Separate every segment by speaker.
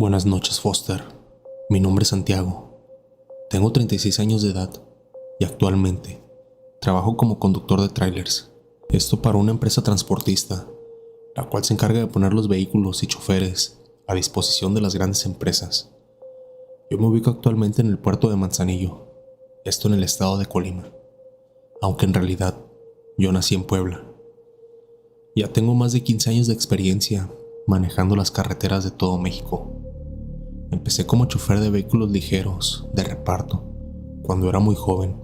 Speaker 1: Buenas noches, Foster. Mi nombre es Santiago. Tengo 36 años de edad y actualmente trabajo como conductor de trailers. Esto para una empresa transportista, la cual se encarga de poner los vehículos y choferes a disposición de las grandes empresas. Yo me ubico actualmente en el puerto de Manzanillo, esto en el estado de Colima, aunque en realidad yo nací en Puebla. Ya tengo más de 15 años de experiencia manejando las carreteras de todo México. Empecé como chofer de vehículos ligeros, de reparto, cuando era muy joven,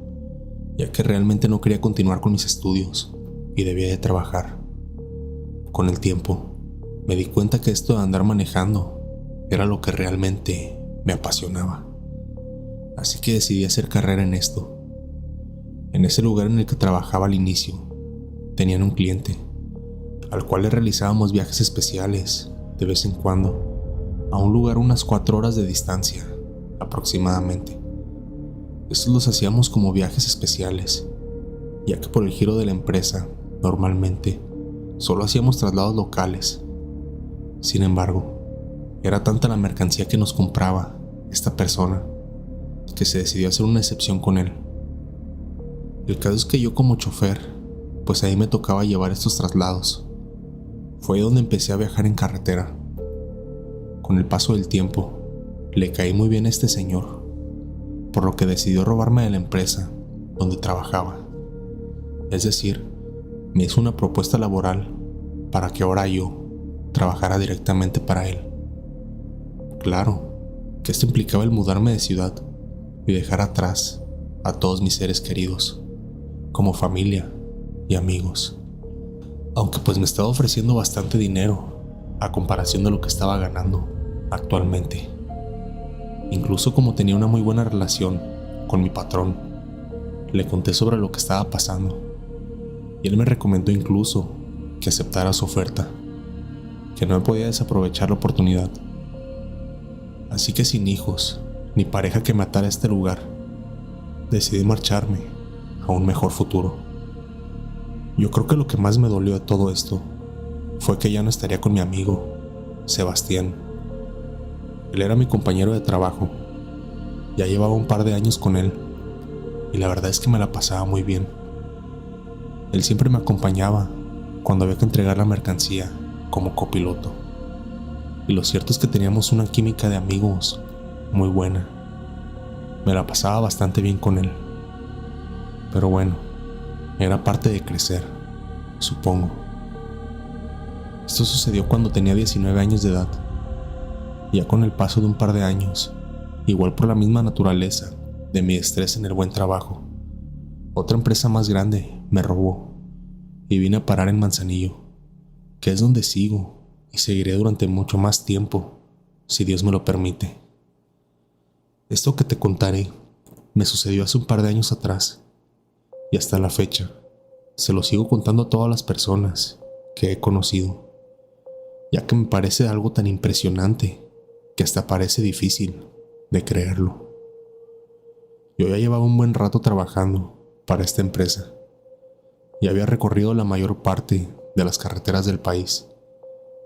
Speaker 1: ya que realmente no quería continuar con mis estudios y debía de trabajar. Con el tiempo, me di cuenta que esto de andar manejando era lo que realmente me apasionaba. Así que decidí hacer carrera en esto. En ese lugar en el que trabajaba al inicio, tenían un cliente, al cual le realizábamos viajes especiales, de vez en cuando, a un lugar unas 4 horas de distancia, aproximadamente. Estos los hacíamos como viajes especiales, ya que por el giro de la empresa, normalmente, solo hacíamos traslados locales. Sin embargo, era tanta la mercancía que nos compraba esta persona, que se decidió hacer una excepción con él. El caso es que yo como chofer, pues ahí me tocaba llevar estos traslados. Fue ahí donde empecé a viajar en carretera. Con el paso del tiempo, le caí muy bien a este señor, por lo que decidió robarme de la empresa donde trabajaba. Es decir, me hizo una propuesta laboral para que ahora yo trabajara directamente para él. Claro, que esto implicaba el mudarme de ciudad y dejar atrás a todos mis seres queridos, como familia y amigos. Aunque pues me estaba ofreciendo bastante dinero a comparación de lo que estaba ganando actualmente. Incluso como tenía una muy buena relación con mi patrón, le conté sobre lo que estaba pasando y él me recomendó incluso que aceptara su oferta, que no podía desaprovechar la oportunidad. Así que sin hijos ni pareja que me atara a este lugar, decidí marcharme a un mejor futuro. Yo creo que lo que más me dolió de todo esto fue que ya no estaría con mi amigo, Sebastián. Él era mi compañero de trabajo. Ya llevaba un par de años con él y la verdad es que me la pasaba muy bien. Él siempre me acompañaba cuando había que entregar la mercancía como copiloto. Y lo cierto es que teníamos una química de amigos muy buena. Me la pasaba bastante bien con él. Pero bueno, era parte de crecer, supongo. Esto sucedió cuando tenía 19 años de edad. Ya con el paso de un par de años, igual por la misma naturaleza de mi estrés en el buen trabajo, otra empresa más grande me robó y vine a parar en Manzanillo, que es donde sigo y seguiré durante mucho más tiempo, si Dios me lo permite. Esto que te contaré me sucedió hace un par de años atrás y hasta la fecha se lo sigo contando a todas las personas que he conocido, ya que me parece algo tan impresionante que hasta parece difícil de creerlo. Yo ya llevaba un buen rato trabajando para esta empresa y había recorrido la mayor parte de las carreteras del país,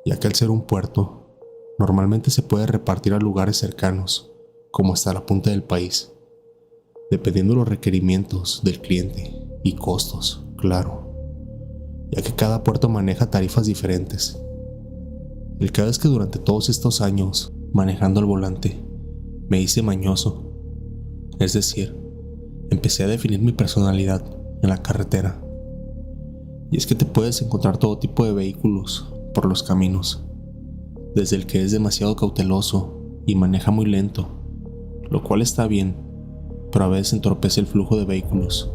Speaker 1: ya que al ser un puerto, normalmente se puede repartir a lugares cercanos, como hasta la punta del país, dependiendo de los requerimientos del cliente y costos, claro, ya que cada puerto maneja tarifas diferentes. El caso es que durante todos estos años manejando al volante, me hice mañoso. Es decir, empecé a definir mi personalidad en la carretera. Y es que te puedes encontrar todo tipo de vehículos por los caminos, desde el que es demasiado cauteloso y maneja muy lento, lo cual está bien, pero a veces entorpece el flujo de vehículos,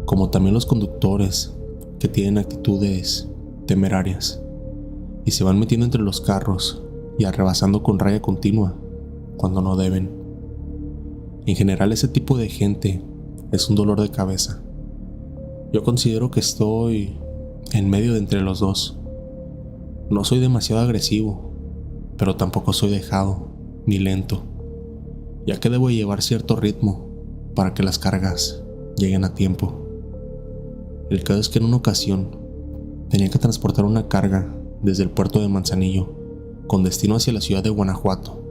Speaker 1: como también los conductores que tienen actitudes temerarias y se van metiendo entre los carros y arrebasando con raya continua cuando no deben. En general, ese tipo de gente es un dolor de cabeza. Yo considero que estoy en medio de entre los dos. No soy demasiado agresivo, pero tampoco soy dejado ni lento, ya que debo llevar cierto ritmo para que las cargas lleguen a tiempo. El caso es que en una ocasión tenía que transportar una carga desde el puerto de Manzanillo con destino hacia la ciudad de Guanajuato.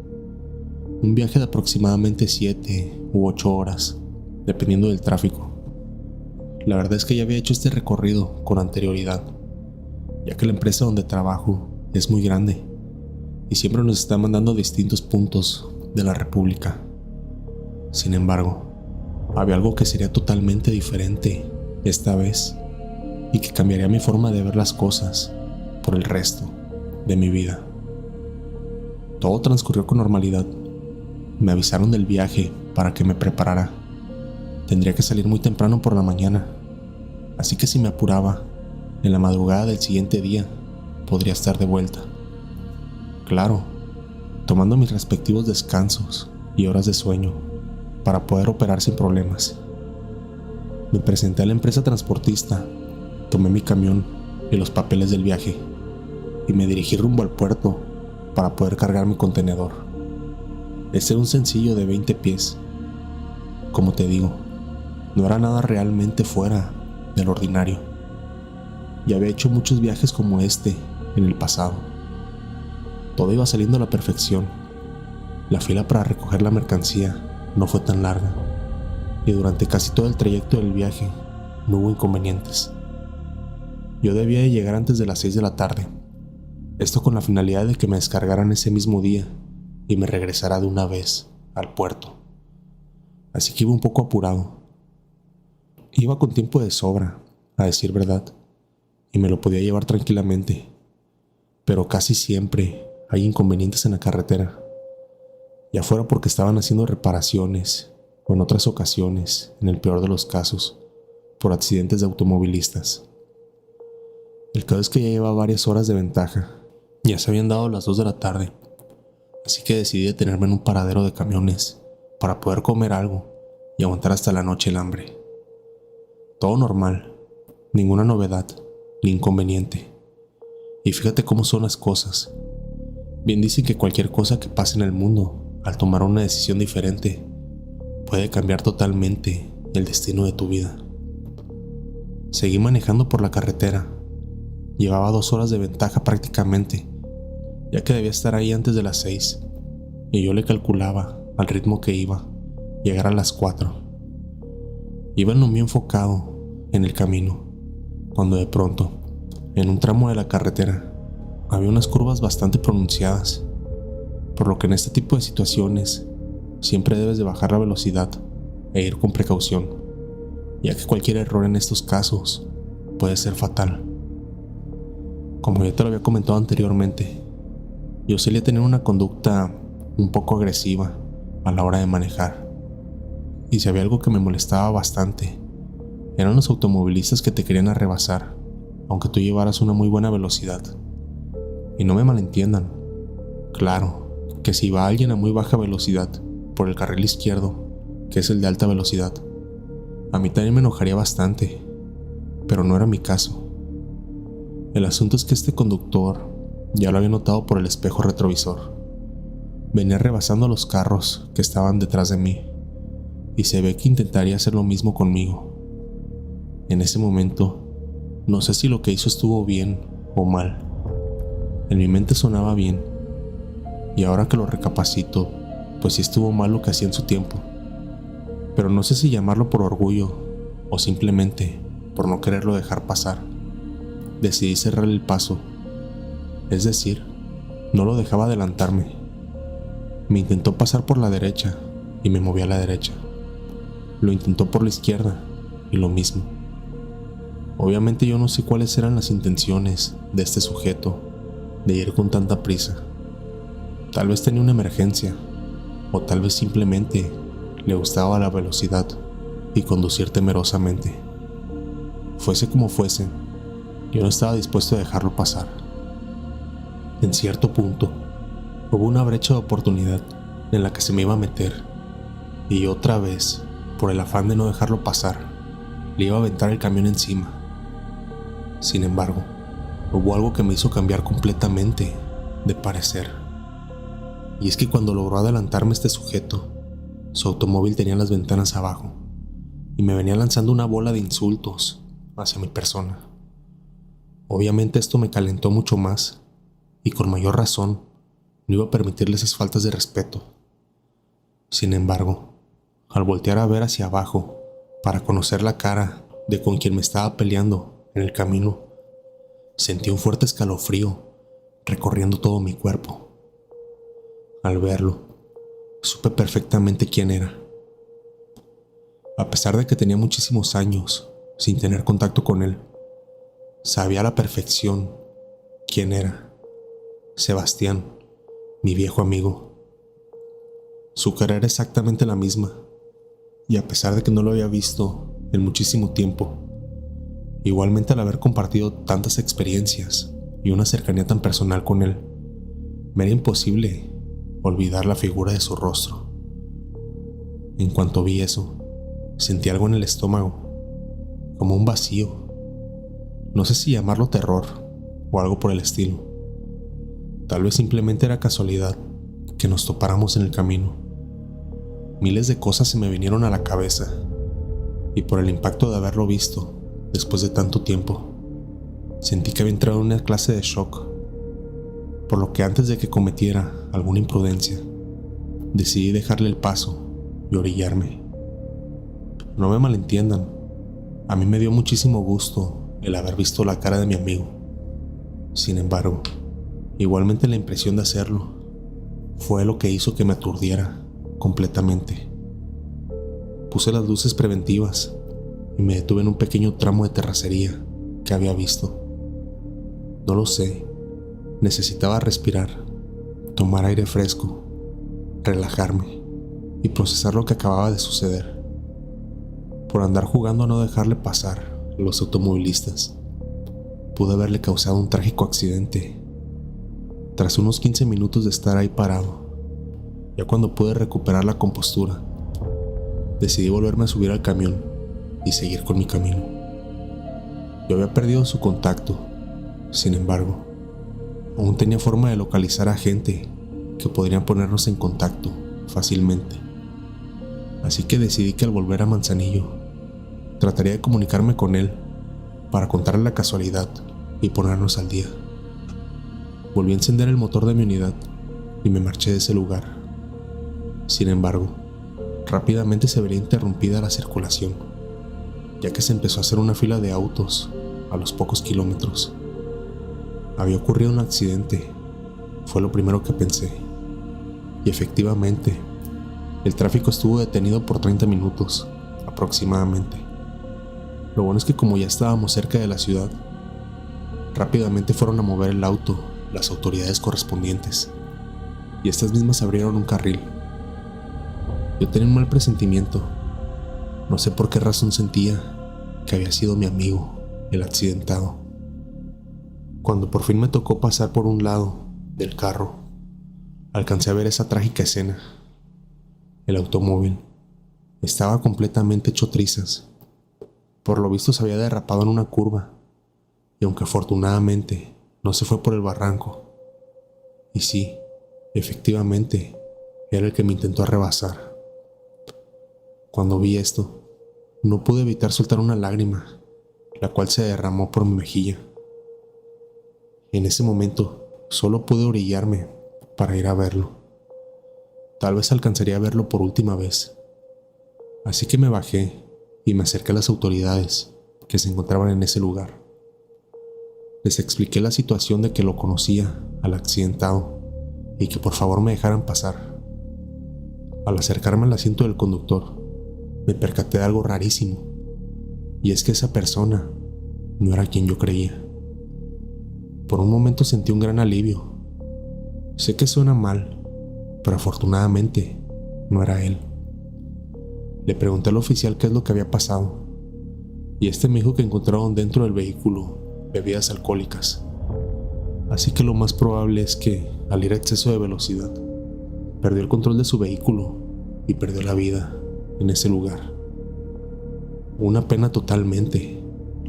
Speaker 1: Un viaje de aproximadamente 7 u 8 horas, dependiendo del tráfico. La verdad es que ya había hecho este recorrido con anterioridad, ya que la empresa donde trabajo es muy grande y siempre nos está mandando a distintos puntos de la República. Sin embargo, había algo que sería totalmente diferente esta vez y que cambiaría mi forma de ver las cosas por el resto de mi vida. Todo transcurrió con normalidad. Me avisaron del viaje para que me preparara. Tendría que salir muy temprano por la mañana, así que si me apuraba, en la madrugada del siguiente día podría estar de vuelta. Claro, tomando mis respectivos descansos y horas de sueño para poder operar sin problemas. Me presenté a la empresa transportista, tomé mi camión y los papeles del viaje y me dirigí rumbo al puerto para poder cargar mi contenedor. Ese era un sencillo de 20 pies. Como te digo, no era nada realmente fuera del ordinario. Ya había hecho muchos viajes como este en el pasado. Todo iba saliendo a la perfección. La fila para recoger la mercancía no fue tan larga y durante casi todo el trayecto del viaje no hubo inconvenientes. Yo debía de llegar antes de las 6 de la tarde, esto con la finalidad de que me descargaran ese mismo día y me regresara de una vez al puerto. Así que iba un poco apurado. Iba con tiempo de sobra, a decir verdad, y me lo podía llevar tranquilamente, pero casi siempre hay inconvenientes en la carretera, ya fuera porque estaban haciendo reparaciones o en otras ocasiones, en el peor de los casos, por accidentes de automovilistas. El caso es que ya llevaba varias horas de ventaja. Ya se habían dado las 2 de la tarde, así que decidí detenerme en un paradero de camiones para poder comer algo y aguantar hasta la noche el hambre. Todo normal, ninguna novedad ni inconveniente. Y fíjate cómo son las cosas. Bien dicen que cualquier cosa que pase en el mundo, al tomar una decisión diferente, puede cambiar totalmente el destino de tu vida. Seguí manejando por la carretera. Llevaba 2 horas de ventaja prácticamente, ya que debía estar ahí antes de las 6, y yo le calculaba, al ritmo que iba, llegar a las 4. Iba en lo mío enfocado en el camino, cuando de pronto, en un tramo de la carretera, había unas curvas bastante pronunciadas, por lo que en este tipo de situaciones siempre debes de bajar la velocidad e ir con precaución, ya que cualquier error en estos casos puede ser fatal. Como ya te lo había comentado anteriormente, yo solía tener una conducta un poco agresiva a la hora de manejar. Y si había algo que me molestaba bastante, eran los automovilistas que te querían arrebasar, aunque tú llevaras una muy buena velocidad. Y no me malentiendan, claro, que si va alguien a muy baja velocidad por el carril izquierdo, que es el de alta velocidad, a mí también me enojaría bastante, pero no era mi caso. El asunto es que este conductor ya lo había notado por el espejo retrovisor. Venía rebasando a los carros que estaban detrás de mí, y se ve que intentaría hacer lo mismo conmigo. En ese momento, no sé si lo que hizo estuvo bien o mal. En mi mente sonaba bien, y ahora que lo recapacito, pues sí estuvo mal lo que hacía en su tiempo. Pero no sé si llamarlo por orgullo o simplemente por no quererlo dejar pasar. Decidí cerrar el paso, es decir, no lo dejaba adelantarme. Me intentó pasar por la derecha y me moví a la derecha. Lo intentó por la izquierda y lo mismo. Obviamente yo no sé cuáles eran las intenciones de este sujeto de ir con tanta prisa. Tal vez tenía una emergencia, o tal vez simplemente le gustaba la velocidad y conducir temerosamente. Fuese como fuese, yo no estaba dispuesto a dejarlo pasar. En cierto punto, hubo una brecha de oportunidad en la que se me iba a meter, y otra vez, por el afán de no dejarlo pasar, le iba a aventar el camión encima. Sin embargo, hubo algo que me hizo cambiar completamente de parecer. Y es que cuando logró adelantarme este sujeto, su automóvil tenía las ventanas abajo y me venía lanzando una bola de insultos hacia mi persona. Obviamente esto me calentó mucho más, y con mayor razón no iba a permitirle esas faltas de respeto. Sin embargo, al voltear a ver hacia abajo para conocer la cara de con quien me estaba peleando en el camino, sentí un fuerte escalofrío recorriendo todo mi cuerpo. Al verlo, supe perfectamente quién era. A pesar de que tenía muchísimos años sin tener contacto con él, sabía a la perfección quién era. Sebastián, mi viejo amigo. Su cara era exactamente la misma, y a pesar de que no lo había visto en muchísimo tiempo, igualmente al haber compartido tantas experiencias y una cercanía tan personal con él, me era imposible olvidar la figura de su rostro. En cuanto vi eso, sentí algo en el estómago, como un vacío. No sé si llamarlo terror o algo por el estilo. Tal vez simplemente era casualidad que nos topáramos en el camino. Miles de cosas se me vinieron a la cabeza, y por el impacto de haberlo visto después de tanto tiempo, sentí que había entrado en una clase de shock, por lo que antes de que cometiera alguna imprudencia, decidí dejarle el paso y orillarme. No me malentiendan, a mí me dio muchísimo gusto el haber visto la cara de mi amigo. Sin embargo, igualmente la impresión de hacerlo fue lo que hizo que me aturdiera completamente. Puse las luces preventivas y me detuve en un pequeño tramo de terracería que había visto. No lo sé, necesitaba respirar, tomar aire fresco, relajarme y procesar lo que acababa de suceder. Por andar jugando a no dejarle pasar a los automovilistas, pude haberle causado un trágico accidente. Tras unos 15 minutos de estar ahí parado, ya cuando pude recuperar la compostura, decidí volverme a subir al camión y seguir con mi camino. Yo había perdido su contacto, sin embargo, aún tenía forma de localizar a gente que podrían ponernos en contacto fácilmente. Así que decidí que al volver a Manzanillo, trataría de comunicarme con él para contarle la casualidad y ponernos al día. Volví a encender el motor de mi unidad y me marché de ese lugar. Sin embargo, rápidamente se vería interrumpida la circulación, ya que se empezó a hacer una fila de autos a los pocos kilómetros. Había ocurrido un accidente, fue lo primero que pensé. Y efectivamente, el tráfico estuvo detenido por 30 minutos, aproximadamente. Lo bueno es que como ya estábamos cerca de la ciudad, rápidamente fueron a mover el auto las autoridades correspondientes, y estas mismas abrieron un carril. Yo tenía un mal presentimiento. No sé por qué razón sentía que había sido mi amigo el accidentado. Cuando por fin me tocó pasar por un lado del carro, alcancé a ver esa trágica escena. El automóvil estaba completamente hecho trizas. Por lo visto se había derrapado en una curva, y aunque afortunadamente no se fue por el barranco, y sí, efectivamente, era el que me intentó rebasar. Cuando vi esto, no pude evitar soltar una lágrima, la cual se derramó por mi mejilla. En ese momento, solo pude orillarme para ir a verlo. Tal vez alcanzaría a verlo por última vez. Así que me bajé y me acerqué a las autoridades que se encontraban en ese lugar. Les expliqué la situación de que lo conocía al accidentado y que por favor me dejaran pasar. Al acercarme al asiento del conductor, me percaté de algo rarísimo, y es que esa persona no era quien yo creía. Por un momento sentí un gran alivio. Sé que suena mal, pero afortunadamente no era él. Le pregunté al oficial qué es lo que había pasado, y este me dijo que encontraron dentro del vehículo bebidas alcohólicas. Así que lo más probable es que, al ir a exceso de velocidad, perdió el control de su vehículo y perdió la vida en ese lugar. Una pena totalmente,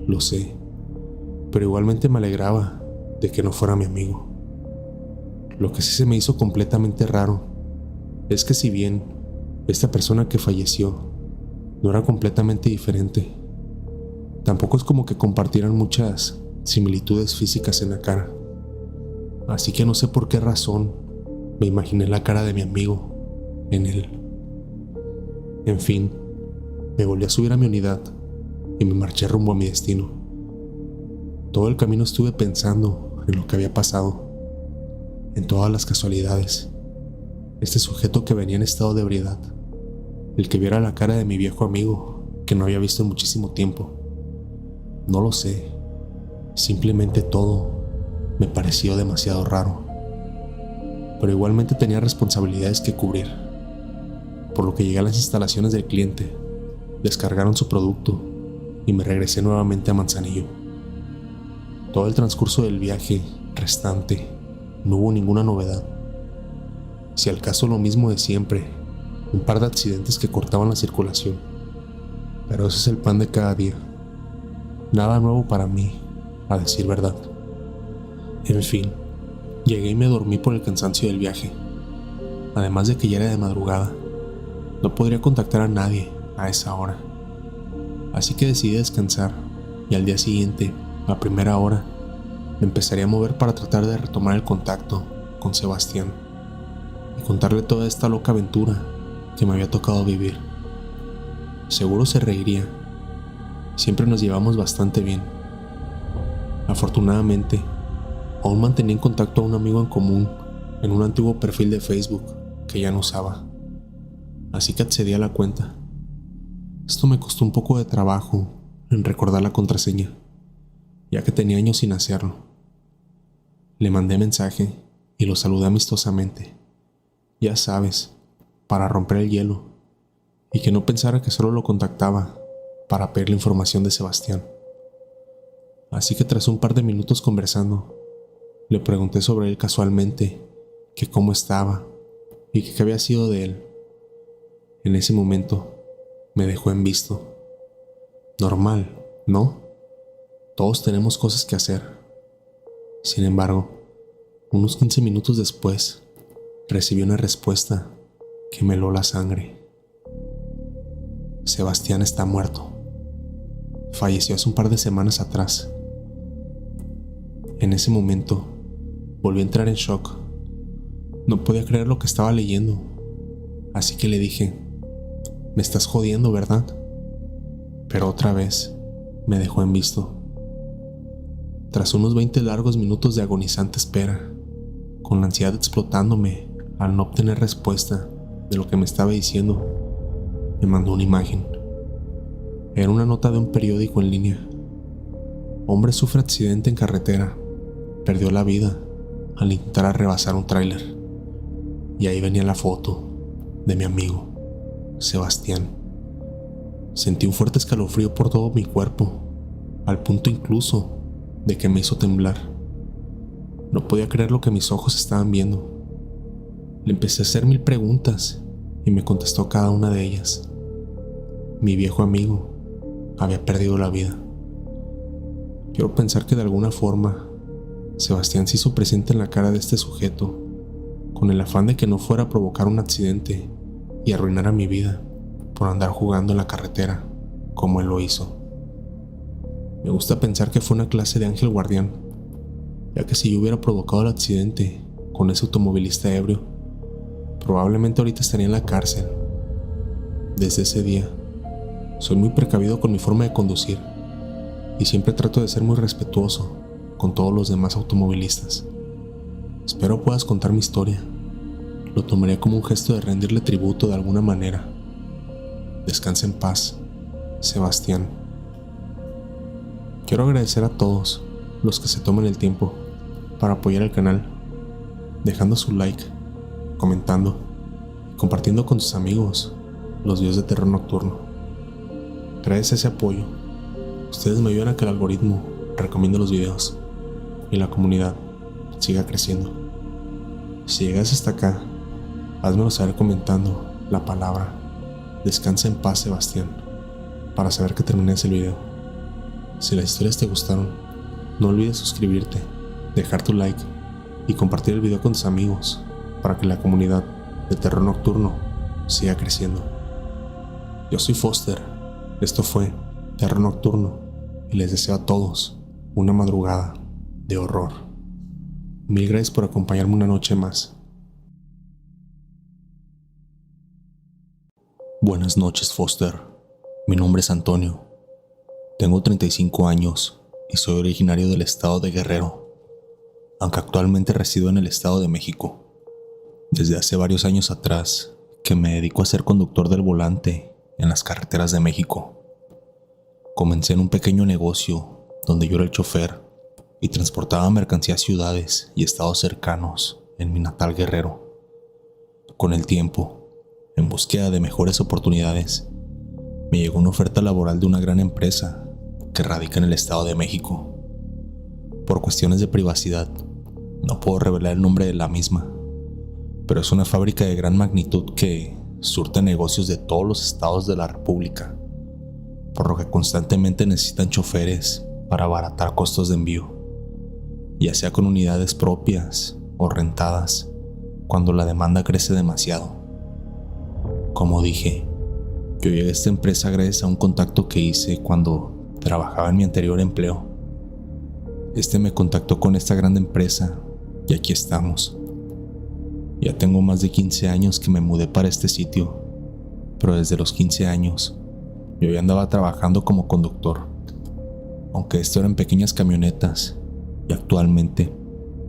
Speaker 1: lo sé, pero igualmente me alegraba de que no fuera mi amigo. Lo que sí se me hizo completamente raro es que si bien esta persona que falleció no era completamente diferente, tampoco es como que compartieran muchas similitudes físicas en la cara. Así que no sé por qué razón Me imaginé la cara de mi amigo en él. En fin, me volví a subir a mi unidad y me marché rumbo a mi destino. Todo el camino estuve pensando en lo que había pasado, en todas las casualidades. Este sujeto que venía en estado de ebriedad, el que viera la cara de mi viejo amigo que no había visto en muchísimo tiempo. No lo sé, simplemente todo me pareció demasiado raro. Pero igualmente tenía responsabilidades que cubrir, por lo que llegué a las instalaciones del cliente, descargaron su producto y me regresé nuevamente a Manzanillo. Todo el transcurso del viaje restante no hubo ninguna novedad. Si al caso lo mismo de siempre, un par de accidentes que cortaban la circulación, pero ese es el pan de cada día. Nada nuevo para mí, a decir verdad. En fin, llegué y me dormí por el cansancio del viaje. Además de que ya era de madrugada, no podría contactar a nadie a esa hora. Así que decidí descansar y al día siguiente, a primera hora, me empezaría a mover para tratar de retomar el contacto con Sebastián y contarle toda esta loca aventura que me había tocado vivir. Seguro se reiría. Siempre nos llevamos bastante bien. Afortunadamente, aún mantenía en contacto a un amigo en común en un antiguo perfil de Facebook que ya no usaba, así que accedí a la cuenta. Esto me costó un poco de trabajo en recordar la contraseña, ya que tenía años sin hacerlo. Le mandé mensaje y lo saludé amistosamente, ya sabes, para romper el hielo, y que no pensara que solo lo contactaba para pedirle información de Sebastián. Así que tras un par de minutos conversando, le pregunté sobre él casualmente, que cómo estaba y que qué había sido de él. En ese momento me dejó en visto. Normal, ¿no? Todos tenemos cosas que hacer. Sin embargo, unos 15 minutos después, recibí una respuesta que me heló la sangre. Sebastián está muerto. Falleció hace un par de semanas atrás. En ese momento, volví a entrar en shock. No podía creer lo que estaba leyendo, así que le dije: "Me estás jodiendo, ¿verdad?". Pero otra vez me dejó en visto. Tras unos 20 largos minutos de agonizante espera, con la ansiedad explotándome al no obtener respuesta de lo que me estaba diciendo, me mandó una imagen. Era una nota de un periódico en línea. Hombre sufre accidente en carretera. Perdió la vida al intentar rebasar un tráiler. Y ahí venía la foto de mi amigo, Sebastián. Sentí un fuerte escalofrío por todo mi cuerpo, al punto incluso de que me hizo temblar. No podía creer lo que mis ojos estaban viendo. Le empecé a hacer 1000 preguntas y me contestó cada una de ellas. Mi viejo amigo había perdido la vida. Quiero pensar que de alguna forma Sebastián se hizo presente en la cara de este sujeto, con el afán de que no fuera a provocar un accidente y arruinara mi vida por andar jugando en la carretera como él lo hizo. Me gusta pensar que fue una clase de ángel guardián, ya que si yo hubiera provocado el accidente con ese automovilista ebrio, probablemente ahorita estaría en la cárcel. Desde ese día, soy muy precavido con mi forma de conducir y siempre trato de ser muy respetuoso con todos los demás automovilistas. Espero puedas contar mi historia. Lo tomaría como un gesto de rendirle tributo de alguna manera. Descansa en paz, Sebastián. Quiero agradecer a todos los que se toman el tiempo para apoyar el canal, dejando su like, comentando y compartiendo con sus amigos los videos de terror nocturno. Gracias a ese apoyo, ustedes me ayudan a que el algoritmo recomiende los videos y la comunidad siga creciendo. Si llegas hasta acá, házmelo saber comentando la palabra "Descansa en paz, Sebastián", para saber que terminé ese video. Si las historias te gustaron, no olvides suscribirte, dejar tu like y compartir el video con tus amigos para que la comunidad de terror nocturno siga creciendo. Yo soy Foster, esto fue Terror Nocturno y les deseo a todos una madrugada de horror. Mil gracias por acompañarme una noche más. Buenas noches, Foster. Mi nombre es Antonio. Tengo 35 años y soy originario del estado de Guerrero, aunque actualmente resido en el estado de México. Desde hace varios años atrás que me dedico a ser conductor del volante en las carreteras de México. Comencé en un pequeño negocio donde yo era el chofer y transportaba mercancía a ciudades y estados cercanos en mi natal Guerrero. Con el tiempo, en búsqueda de mejores oportunidades, me llegó una oferta laboral de una gran empresa que radica en el estado de México. Por cuestiones de privacidad, no puedo revelar el nombre de la misma, pero es una fábrica de gran magnitud que surte negocios de todos los estados de la República, por lo que constantemente necesitan choferes para abaratar costos de envío, ya sea con unidades propias o rentadas, cuando la demanda crece demasiado. Como dije, yo llegué a esta empresa gracias a un contacto que hice cuando trabajaba en mi anterior empleo. Este me contactó con esta gran empresa y aquí estamos. Ya tengo más de 15 años que me mudé para este sitio, pero desde los 15 años yo ya andaba trabajando como conductor, aunque esto era en pequeñas camionetas, y actualmente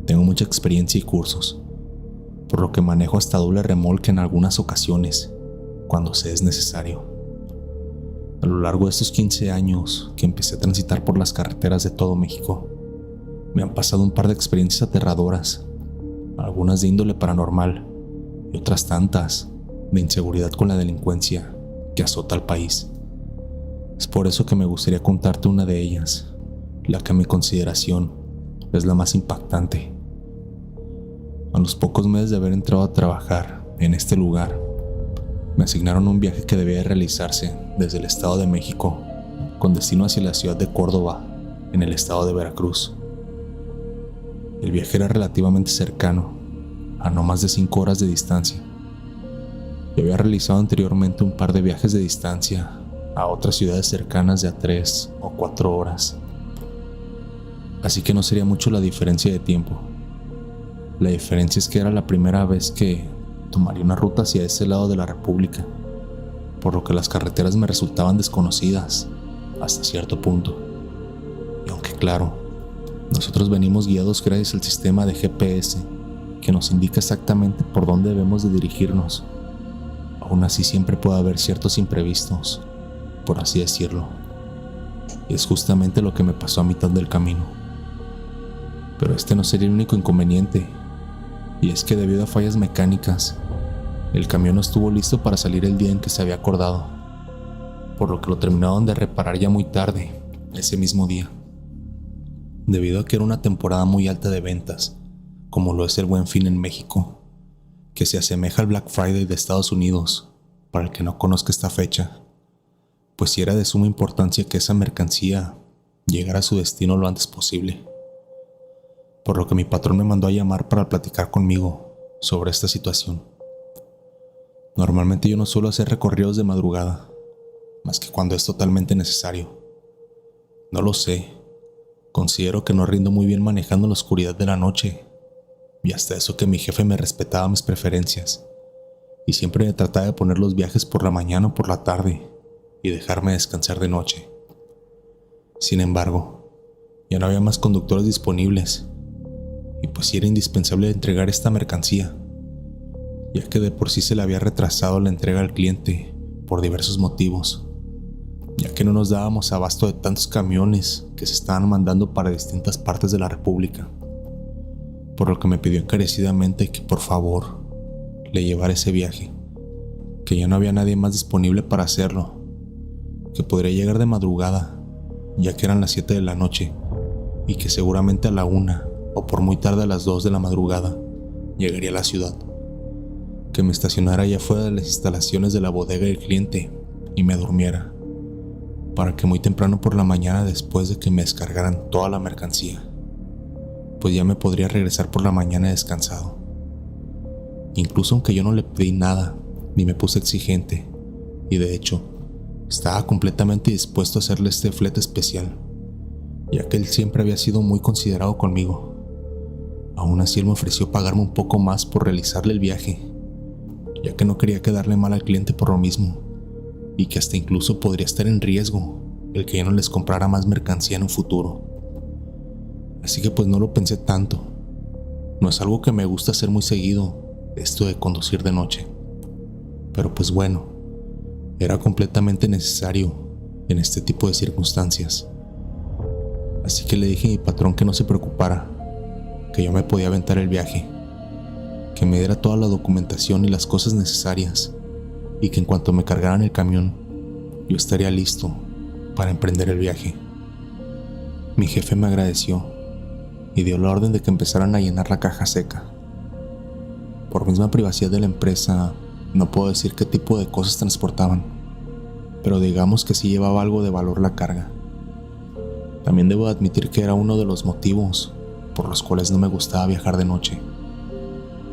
Speaker 1: tengo mucha experiencia y cursos, por lo que manejo hasta doble remolque en algunas ocasiones, cuando se es necesario. A lo largo de estos 15 años que empecé a transitar por las carreteras de todo México, me han pasado un par de experiencias aterradoras, algunas de índole paranormal y otras tantas de inseguridad con la delincuencia que azota al país. Es por eso que me gustaría contarte una de ellas, la que a mi consideración es la más impactante. A los pocos meses de haber entrado a trabajar en este lugar, me asignaron un viaje que debía realizarse desde el estado de México con destino hacia la ciudad de Córdoba, en el estado de Veracruz. El viaje era relativamente cercano, a no más de 5 horas de distancia. Yo había realizado anteriormente un par de viajes de distancia a otras ciudades cercanas de a 3 o 4 horas, así que no sería mucho la diferencia de tiempo. La diferencia es que era la primera vez que tomaría una ruta hacia ese lado de la República, por lo que las carreteras me resultaban desconocidas hasta cierto punto. Y aunque claro, nosotros venimos guiados gracias al sistema de GPS que nos indica exactamente por dónde debemos de dirigirnos, aún así siempre puede haber ciertos imprevistos, por así decirlo. Y es justamente lo que me pasó a mitad del camino. Pero este no sería el único inconveniente, y es que debido a fallas mecánicas, el camión no estuvo listo para salir el día en que se había acordado, por lo que lo terminaron de reparar ya muy tarde, ese mismo día. Debido a que era una temporada muy alta de ventas, como lo es el Buen Fin en México, que se asemeja al Black Friday de Estados Unidos, para el que no conozca esta fecha, pues sí era de suma importancia que esa mercancía llegara a su destino lo antes posible. Por lo que mi patrón me mandó a llamar para platicar conmigo sobre esta situación. Normalmente yo no suelo hacer recorridos de madrugada, más que cuando es totalmente necesario. No lo sé, considero que no rindo muy bien manejando la oscuridad de la noche, y hasta eso que mi jefe me respetaba mis preferencias, y siempre me trataba de poner los viajes por la mañana o por la tarde, y dejarme descansar de noche. Sin embargo, ya no había más conductores disponibles, y pues sí era indispensable entregar esta mercancía, ya que de por sí se le había retrasado la entrega al cliente por diversos motivos, ya que no nos dábamos abasto de tantos camiones que se estaban mandando para distintas partes de la República, por lo que me pidió encarecidamente que por favor le llevara ese viaje, que ya no había nadie más disponible para hacerlo, que podría llegar de madrugada, ya que eran las 7 de la noche, y que seguramente a la 1 o por muy tarde a las 2 de la madrugada llegaría a la ciudad, que me estacionara allá fuera de las instalaciones de la bodega del cliente y me durmiera, para que muy temprano por la mañana, después de que me descargaran toda la mercancía, pues ya me podría regresar por la mañana descansado. Incluso aunque yo no le pedí nada ni me puse exigente, y de hecho estaba completamente dispuesto a hacerle este flete especial, ya que él siempre había sido muy considerado conmigo. Aún así él me ofreció pagarme un poco más por realizarle el viaje, ya que no quería quedarle mal al cliente por lo mismo, y que hasta incluso podría estar en riesgo el que ya no les comprara más mercancía en un futuro. Así que pues no lo pensé tanto. No es algo que me gusta hacer muy seguido, esto de conducir de noche. Pero pues bueno, era completamente necesario en este tipo de circunstancias. Así que le dije a mi patrón que no se preocupara, que yo me podía aventar el viaje, que me diera toda la documentación y las cosas necesarias, y que en cuanto me cargaran el camión, yo estaría listo para emprender el viaje. Mi jefe me agradeció y dio la orden de que empezaran a llenar la caja seca. Por misma privacidad de la empresa, no puedo decir qué tipo de cosas transportaban, pero digamos que sí llevaba algo de valor la carga. También debo admitir que era uno de los motivos por los cuales no me gustaba viajar de noche,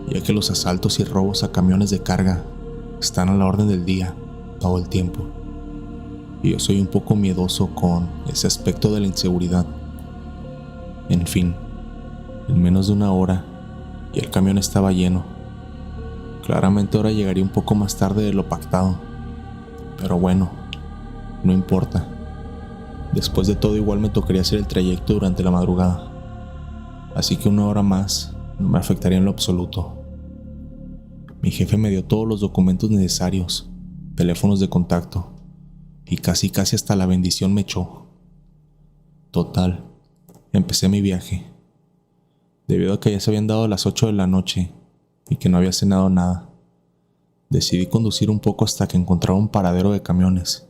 Speaker 1: ya que los asaltos y robos a camiones de carga están a la orden del día todo el tiempo, y yo soy un poco miedoso con ese aspecto de la inseguridad. En fin, en menos de una hora y el camión estaba lleno. Claramente ahora llegaría un poco más tarde de lo pactado, pero bueno, no importa. Después de todo igual me tocaría hacer el trayecto durante la madrugada, así que una hora más no me afectaría en lo absoluto. Mi jefe me dio todos los documentos necesarios, teléfonos de contacto, y casi hasta la bendición me echó. Total, empecé mi viaje. Debido a que ya se habían dado las 8 de la noche y que no había cenado nada, decidí conducir un poco hasta que encontrara un paradero de camiones.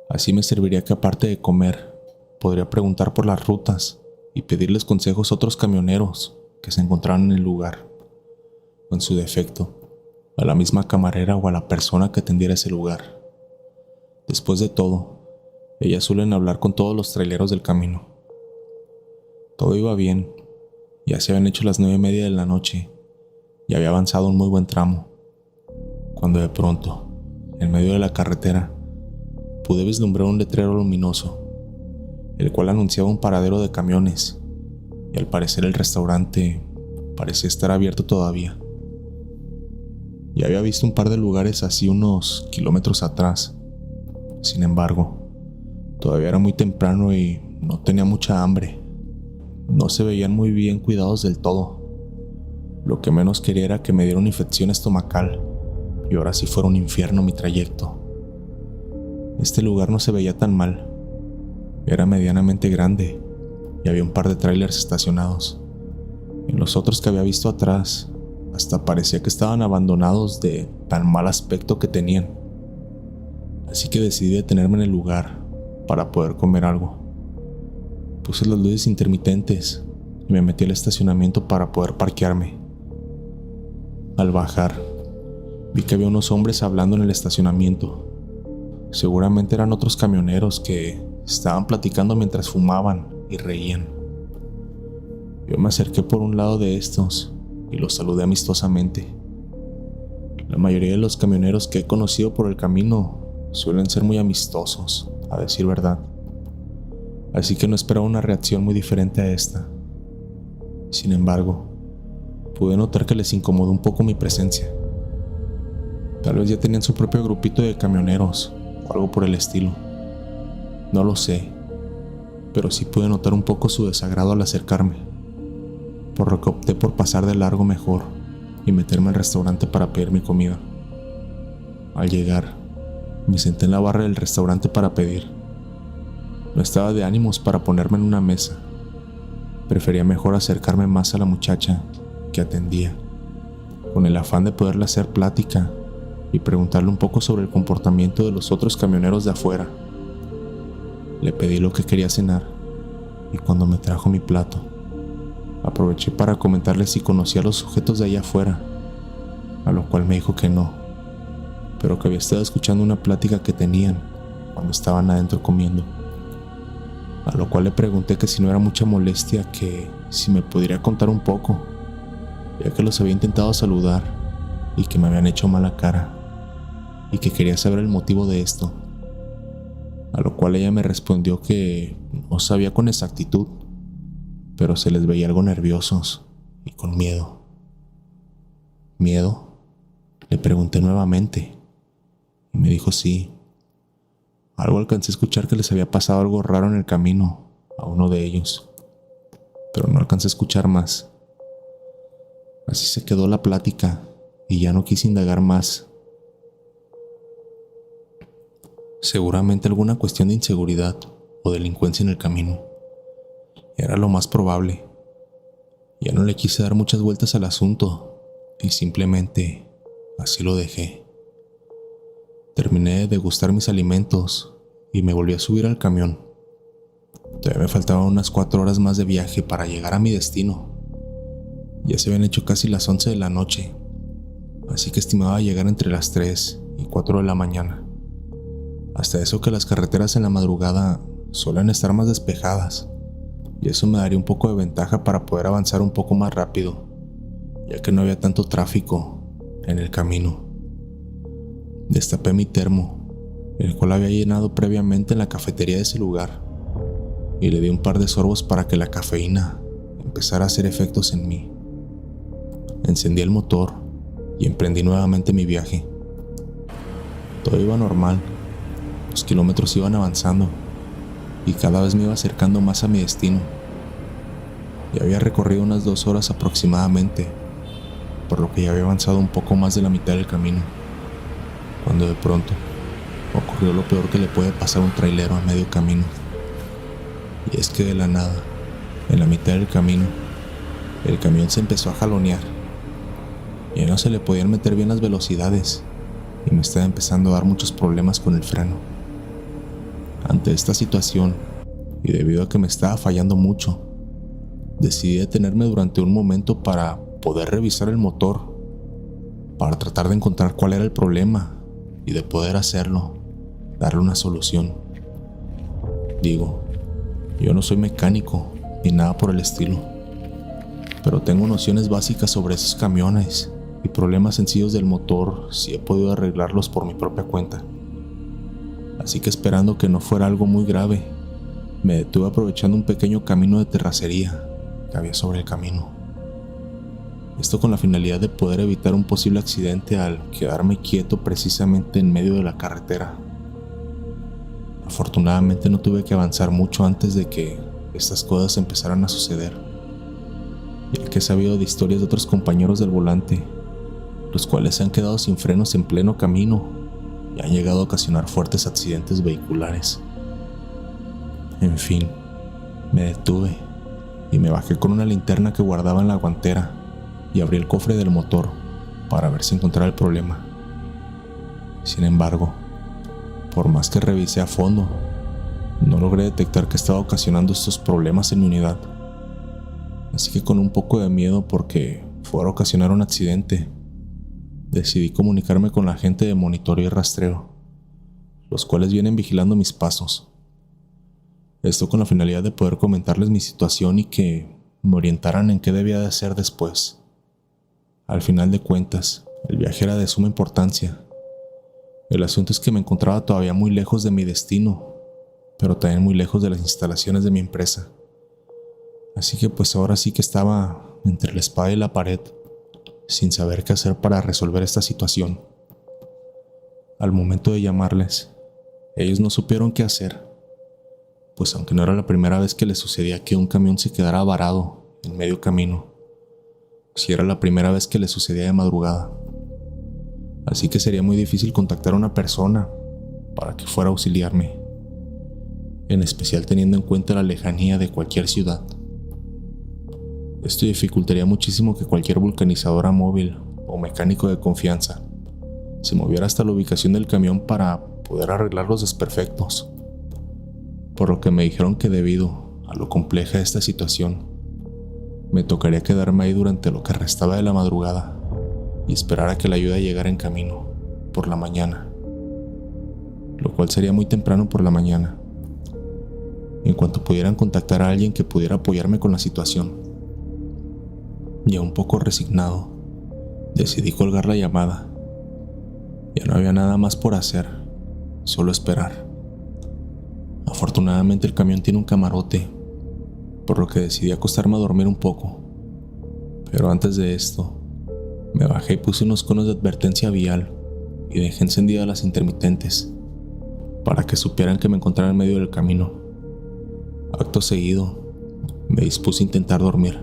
Speaker 1: Así me serviría que aparte de comer, podría preguntar por las rutas y pedirles consejos a otros camioneros que se encontraran en el lugar, o en su defecto, a la misma camarera o a la persona que atendiera ese lugar. Después de todo, ellas suelen hablar con todos los traileros del camino. Todo iba bien, ya se habían hecho las 9:30 de la noche y había avanzado un muy buen tramo, cuando de pronto, en medio de la carretera, pude vislumbrar un letrero luminoso, el cual anunciaba un paradero de camiones, y al parecer el restaurante parecía estar abierto todavía. Ya había visto un par de lugares así unos kilómetros atrás. Sin embargo, todavía era muy temprano y no tenía mucha hambre. No se veían muy bien cuidados del todo. Lo que menos quería era que me diera una infección estomacal y ahora sí fuera un infierno mi trayecto. Este lugar no se veía tan mal. Era medianamente grande y había un par de trailers estacionados. En los otros que había visto atrás, hasta parecía que estaban abandonados de tan mal aspecto que tenían. Así que decidí detenerme en el lugar para poder comer algo. Puse las luces intermitentes y me metí al estacionamiento para poder parquearme. Al bajar, vi que había unos hombres hablando en el estacionamiento. Seguramente eran otros camioneros que estaban platicando mientras fumaban y reían. Yo me acerqué por un lado de estos y los saludé amistosamente. La mayoría de los camioneros que he conocido por el camino suelen ser muy amistosos, a decir verdad. Así que no esperaba una reacción muy diferente a esta. Sin embargo, pude notar que les incomodó un poco mi presencia. Tal vez ya tenían su propio grupito de camioneros o algo por el estilo. No lo sé, pero sí pude notar un poco su desagrado al acercarme, por lo que opté por pasar de largo mejor y meterme al restaurante para pedir mi comida. Al llegar, me senté en la barra del restaurante para pedir. No estaba de ánimos para ponerme en una mesa. Prefería mejor acercarme más a la muchacha que atendía, con el afán de poderle hacer plática y preguntarle un poco sobre el comportamiento de los otros camioneros de afuera. Le pedí lo que quería cenar y cuando me trajo mi plato, aproveché para comentarle si conocía a los sujetos de allá afuera, a lo cual me dijo que no, pero que había estado escuchando una plática que tenían cuando estaban adentro comiendo. A lo cual le pregunté que si no era mucha molestia, que si me podría contar un poco, ya que los había intentado saludar y que me habían hecho mala cara, y que quería saber el motivo de esto. A lo cual ella me respondió que no sabía con exactitud, pero se les veía algo nerviosos y con miedo. ¿Miedo?, le pregunté nuevamente, y me dijo sí, Algo alcancé a escuchar que les había pasado algo raro en el camino a uno de ellos, pero no alcancé a escuchar más. Así se quedó la plática y ya no quise indagar más. Seguramente alguna cuestión de inseguridad o delincuencia en el camino. Era lo más probable. Ya no le quise dar muchas vueltas al asunto y simplemente así lo dejé. Terminé de degustar mis alimentos y me volví a subir al camión. Todavía me faltaban unas 4 horas más de viaje para llegar a mi destino. Ya se habían hecho casi las 11 de la noche, así que estimaba llegar entre las 3 y 4 de la mañana. Hasta eso que las carreteras en la madrugada suelen estar más despejadas, y eso me daría un poco de ventaja para poder avanzar un poco más rápido, ya que no había tanto tráfico en el camino. Destapé mi termo, el cual había llenado previamente en la cafetería de ese lugar, y le di un par de sorbos para que la cafeína empezara a hacer efectos en mí. Encendí el motor y emprendí nuevamente mi viaje. Todo iba normal, los kilómetros iban avanzando y cada vez me iba acercando más a mi destino. Ya había recorrido unas 2 horas aproximadamente, por lo que ya había avanzado un poco más de la mitad del camino, cuando de pronto ocurrió lo peor que le puede pasar a un trailero a medio camino. Y es que de la nada, en la mitad del camino, el camión se empezó a jalonear. Ya no se le podían meter bien las velocidades y me estaba empezando a dar muchos problemas con el freno. Ante esta situación, y debido a que me estaba fallando mucho, decidí detenerme durante un momento para poder revisar el motor, para tratar de encontrar cuál era el problema y de poder hacerlo, darle una solución. Digo, yo no soy mecánico ni nada por el estilo, pero tengo nociones básicas sobre esos camiones y problemas sencillos del motor si he podido arreglarlos por mi propia cuenta. Así que esperando que no fuera algo muy grave, me detuve aprovechando un pequeño camino de terracería que había sobre el camino. Esto con la finalidad de poder evitar un posible accidente al quedarme quieto precisamente en medio de la carretera. Afortunadamente no tuve que avanzar mucho antes de que estas cosas empezaran a suceder, ya que he sabido de historias de otros compañeros del volante, los cuales se han quedado sin frenos en pleno camino y han llegado a ocasionar fuertes accidentes vehiculares. En fin, me detuve y me bajé con una linterna que guardaba en la guantera y abrí el cofre del motor para ver si encontraba el problema. Sin embargo, por más que revisé a fondo, no logré detectar que estaba ocasionando estos problemas en mi unidad. Así que con un poco de miedo porque fuera a ocasionar un accidente, decidí comunicarme con la gente de monitoreo y rastreo, los cuales vienen vigilando mis pasos. Esto con la finalidad de poder comentarles mi situación y que me orientaran en qué debía de hacer después. Al final de cuentas, el viaje era de suma importancia. El asunto es que me encontraba todavía muy lejos de mi destino, pero también muy lejos de las instalaciones de mi empresa. Así que pues ahora sí que estaba entre la espada y la pared, sin saber qué hacer para resolver esta situación. Al momento de llamarles, ellos no supieron qué hacer, pues aunque no era la primera vez que les sucedía que un camión se quedara varado en medio camino, sí era la primera vez que les sucedía de madrugada. Así que sería muy difícil contactar a una persona para que fuera a auxiliarme, en especial teniendo en cuenta la lejanía de cualquier ciudad. Esto dificultaría muchísimo que cualquier vulcanizadora móvil o mecánico de confianza se moviera hasta la ubicación del camión para poder arreglar los desperfectos. Por lo que me dijeron que debido a lo compleja de esta situación, me tocaría quedarme ahí durante lo que restaba de la madrugada y esperar a que la ayuda llegara en camino, por la mañana, lo cual sería muy temprano por la mañana. En cuanto pudieran contactar a alguien que pudiera apoyarme con la situación. Ya un poco resignado, decidí colgar la llamada. Ya no había nada más por hacer, solo esperar. Afortunadamente el camión tiene un camarote, por lo que decidí acostarme a dormir un poco. Pero antes de esto, me bajé y puse unos conos de advertencia vial y dejé encendidas las intermitentes. para que supieran que me encontraba en medio del camino. Acto seguido, me dispuse a intentar dormir.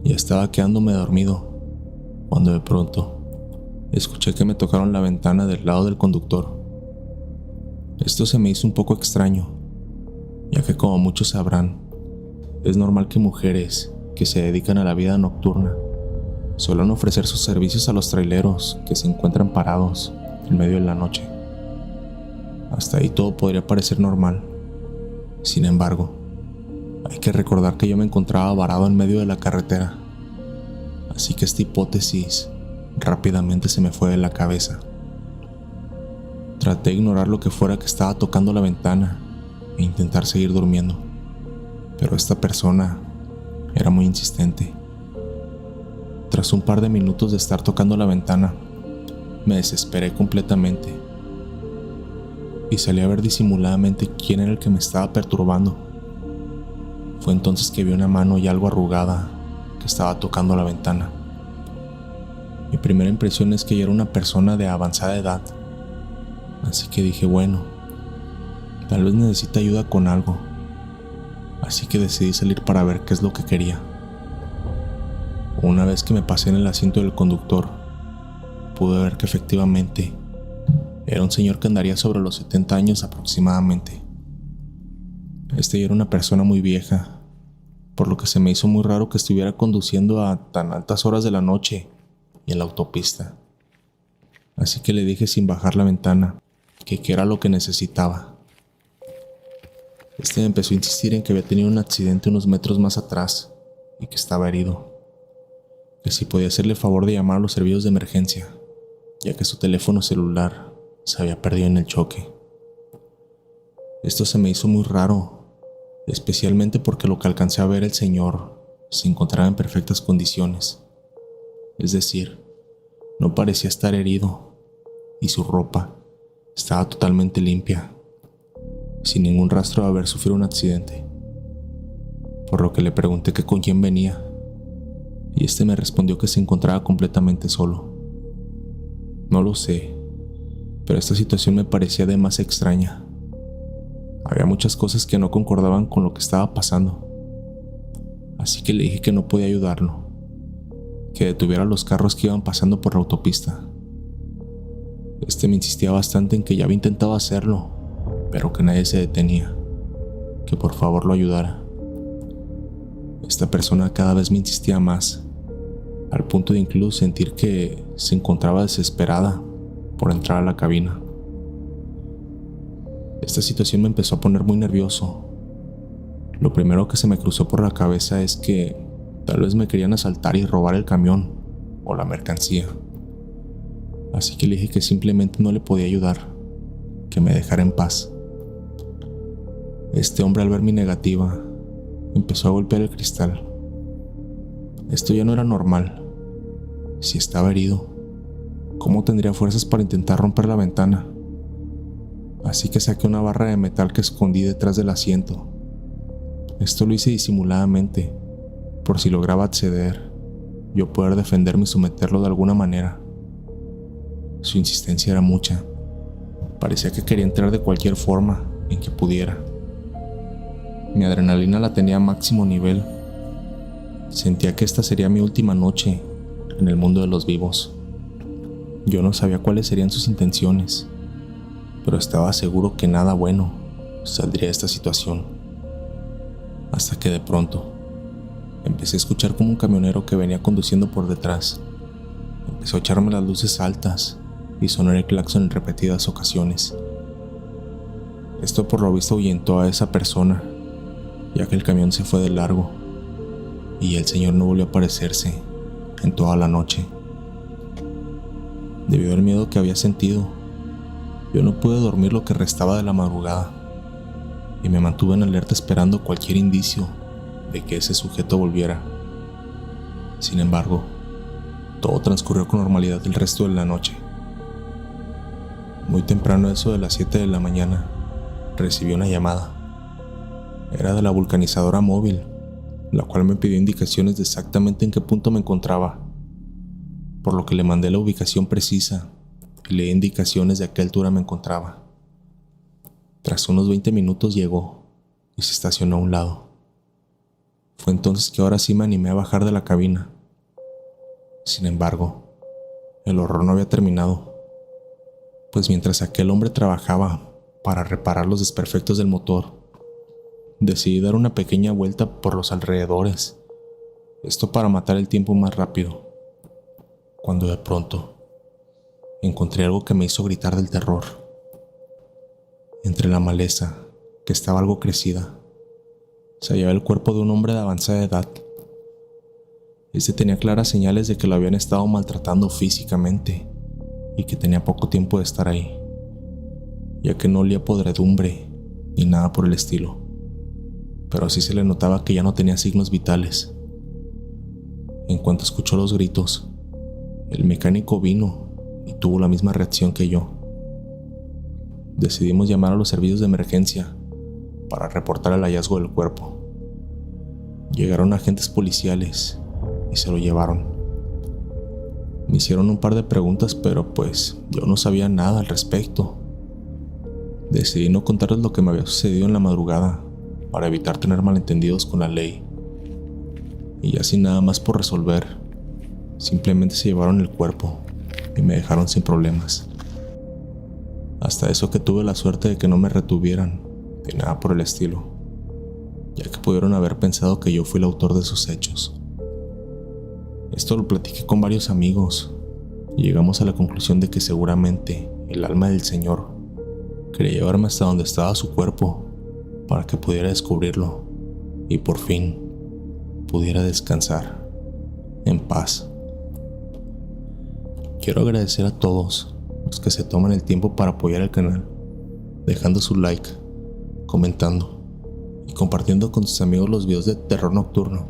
Speaker 1: Ya estaba quedándome dormido cuando de pronto escuché que me tocaron la ventana del lado del conductor. Esto se me hizo un poco extraño, ya que como muchos sabrán, es normal que mujeres que se dedican a la vida nocturna suelen ofrecer sus servicios a los traileros que se encuentran parados en medio de la noche. Hasta ahí todo podría parecer normal. Sin embargo, hay que recordar que yo me encontraba varado en medio de la carretera, así que esta hipótesis rápidamente se me fue de la cabeza. Traté de ignorar lo que fuera que estaba tocando la ventana e intentar seguir durmiendo, pero esta persona era muy insistente. Tras un par de minutos de estar tocando la ventana, me desesperé completamente y salí a ver disimuladamente quién era el que me estaba perturbando. Fue entonces que vi una mano y algo arrugada que estaba tocando la ventana. Mi primera impresión es que ya era una persona de avanzada edad, así que dije, bueno, tal vez necesita ayuda con algo, así que decidí salir para ver qué es lo que quería. Una vez que me pasé en el asiento del conductor, pude ver que efectivamente era un señor que andaría sobre los 70 años aproximadamente. Este ya era una persona muy vieja, por lo que se me hizo muy raro que estuviera conduciendo a tan altas horas de la noche y en la autopista. Así que le dije sin bajar la ventana que qué era lo que necesitaba. Este me empezó a insistir en que había tenido un accidente unos metros más atrás y que estaba herido, que si podía hacerle favor de llamar a los servicios de emergencia, ya que su teléfono celular se había perdido en el choque. Esto se me hizo muy raro, especialmente porque lo que alcancé a ver, el señor se encontraba en perfectas condiciones. Es decir, no parecía estar herido y su ropa estaba totalmente limpia, sin ningún rastro de haber sufrido un accidente. Por lo que le pregunté que con quién venía, y este me respondió que se encontraba completamente solo. No lo sé, pero esta situación me parecía de más extraña. Había muchas cosas que no concordaban con lo que estaba pasando, así que le dije que no podía ayudarlo, que detuviera los carros que iban pasando por la autopista. Este me insistía bastante en que ya había intentado hacerlo, pero que nadie se detenía, que por favor lo ayudara. Esta persona cada vez me insistía más, al punto de incluso sentir que se encontraba desesperada por entrar a la cabina. Esta situación me empezó a poner muy nervioso. Lo primero que se me cruzó por la cabeza es que tal vez me querían asaltar y robar el camión o la mercancía. Así que le dije que simplemente no le podía ayudar, que me dejara en paz. Este hombre, al ver mi negativa, empezó a golpear el cristal. Esto ya no era normal. Si estaba herido, ¿cómo tendría fuerzas para intentar romper la ventana? Así que saqué una barra de metal que escondí detrás del asiento. Esto lo hice disimuladamente, por si lograba acceder, yo poder defenderme y someterlo de alguna manera. Su insistencia era mucha. Parecía que quería entrar de cualquier forma en que pudiera. Mi adrenalina la tenía a máximo nivel. Sentía que esta sería mi última noche en el mundo de los vivos. Yo no sabía cuáles serían sus intenciones, pero estaba seguro que nada bueno saldría de esta situación. Hasta que de pronto empecé a escuchar como un camionero que venía conduciendo por detrás empezó a echarme las luces altas y sonar el claxon en repetidas ocasiones. Esto por lo visto ahuyentó a esa persona, ya que el camión se fue de largo y el señor no volvió a aparecerse en toda la noche. Debido al miedo que había sentido, yo no pude dormir lo que restaba de la madrugada y me mantuve en alerta esperando cualquier indicio de que ese sujeto volviera. Sin embargo, todo transcurrió con normalidad el resto de la noche. Muy temprano, eso de las 7 de la mañana, recibí una llamada. Era de la vulcanizadora móvil, la cual me pidió indicaciones de exactamente en qué punto me encontraba, por lo que le mandé la ubicación precisa y le di indicaciones de a qué altura me encontraba. Tras unos 20 minutos llegó y se estacionó a un lado. Fue entonces que ahora sí me animé a bajar de la cabina. Sin embargo, el horror no había terminado, pues mientras aquel hombre trabajaba para reparar los desperfectos del motor, decidí dar una pequeña vuelta por los alrededores, esto para matar el tiempo más rápido, cuando de pronto encontré algo que me hizo gritar del terror. Entre la maleza, que estaba algo crecida, se hallaba el cuerpo de un hombre de avanzada edad. Este tenía claras señales de que lo habían estado maltratando físicamente y que tenía poco tiempo de estar ahí, ya que no olía a podredumbre ni nada por el estilo, pero sí se le notaba que ya no tenía signos vitales. En cuanto escuchó los gritos, el mecánico vino y tuvo la misma reacción que yo. Decidimos llamar a los servicios de emergencia para reportar el hallazgo del cuerpo. Llegaron agentes policiales y se lo llevaron. Me hicieron un par de preguntas, pero pues yo no sabía nada al respecto. Decidí no contarles lo que me había sucedido en la madrugada para evitar tener malentendidos con la ley. Y ya sin nada más por resolver, simplemente se llevaron el cuerpo y me dejaron sin problemas. Hasta eso que tuve la suerte de que no me retuvieran, ni nada por el estilo, ya que pudieron haber pensado que yo fui el autor de esos hechos. Esto lo platiqué con varios amigos y llegamos a la conclusión de que seguramente el alma del Señor quería llevarme hasta donde estaba su cuerpo para que pudiera descubrirlo y por fin pudiera descansar en paz. Quiero agradecer a todos los que se toman el tiempo para apoyar el canal, dejando su like, comentando y compartiendo con sus amigos los videos de terror nocturno.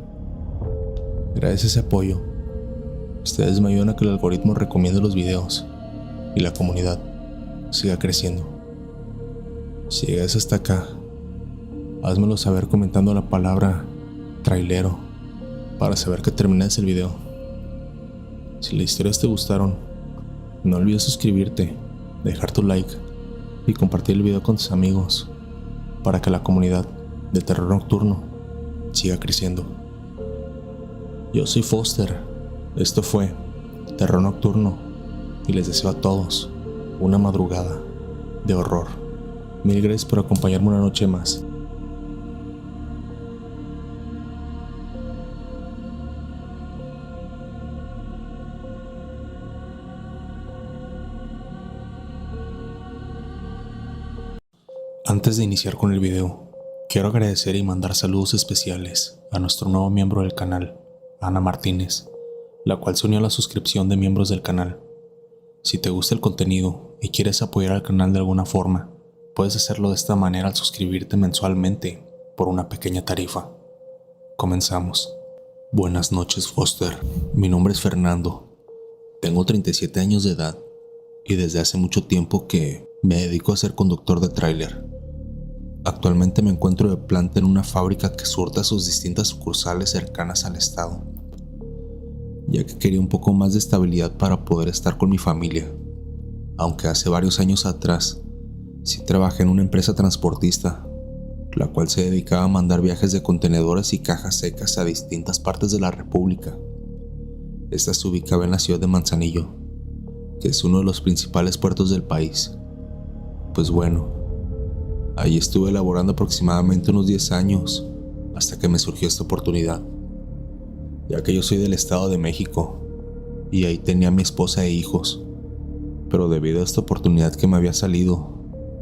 Speaker 1: Gracias a ese apoyo, ustedes me ayudan a que el algoritmo recomiende los videos y la comunidad siga creciendo. Si llegas hasta acá, házmelo saber comentando la palabra trailero para saber que terminaste el video. Si las historias te gustaron, no olvides suscribirte, dejar tu like y compartir el video con tus amigos para que la comunidad de terror nocturno siga creciendo. Yo soy Foster. Esto fue Terror Nocturno y les deseo a todos una madrugada de horror. Mil gracias por acompañarme una noche más. Antes de iniciar con el video, quiero agradecer y mandar saludos especiales a nuestro nuevo miembro del canal, Ana Martínez, la cual se unió a la suscripción de miembros del canal. Si te gusta el contenido y quieres apoyar al canal de alguna forma, puedes hacerlo de esta manera al suscribirte mensualmente por una pequeña tarifa. Comenzamos. Buenas noches, Foster. Mi nombre es Fernando. Tengo 37 años de edad y desde hace mucho tiempo que me dedico a ser conductor de tráiler. Actualmente me encuentro de planta en una fábrica que surta sus distintas sucursales cercanas al estado, ya que quería un poco más de estabilidad para poder estar con mi familia, aunque hace varios años atrás sí trabajé en una empresa transportista, la cual se dedicaba a mandar viajes de contenedores y cajas secas a distintas partes de la República. Esta se ubicaba en la ciudad de Manzanillo, que es uno de los principales puertos del país. Pues bueno, ahí estuve laborando aproximadamente unos 10 años hasta que me surgió esta oportunidad, ya que yo soy del Estado de México y ahí tenía a mi esposa e hijos, pero debido a esta oportunidad que me había salido,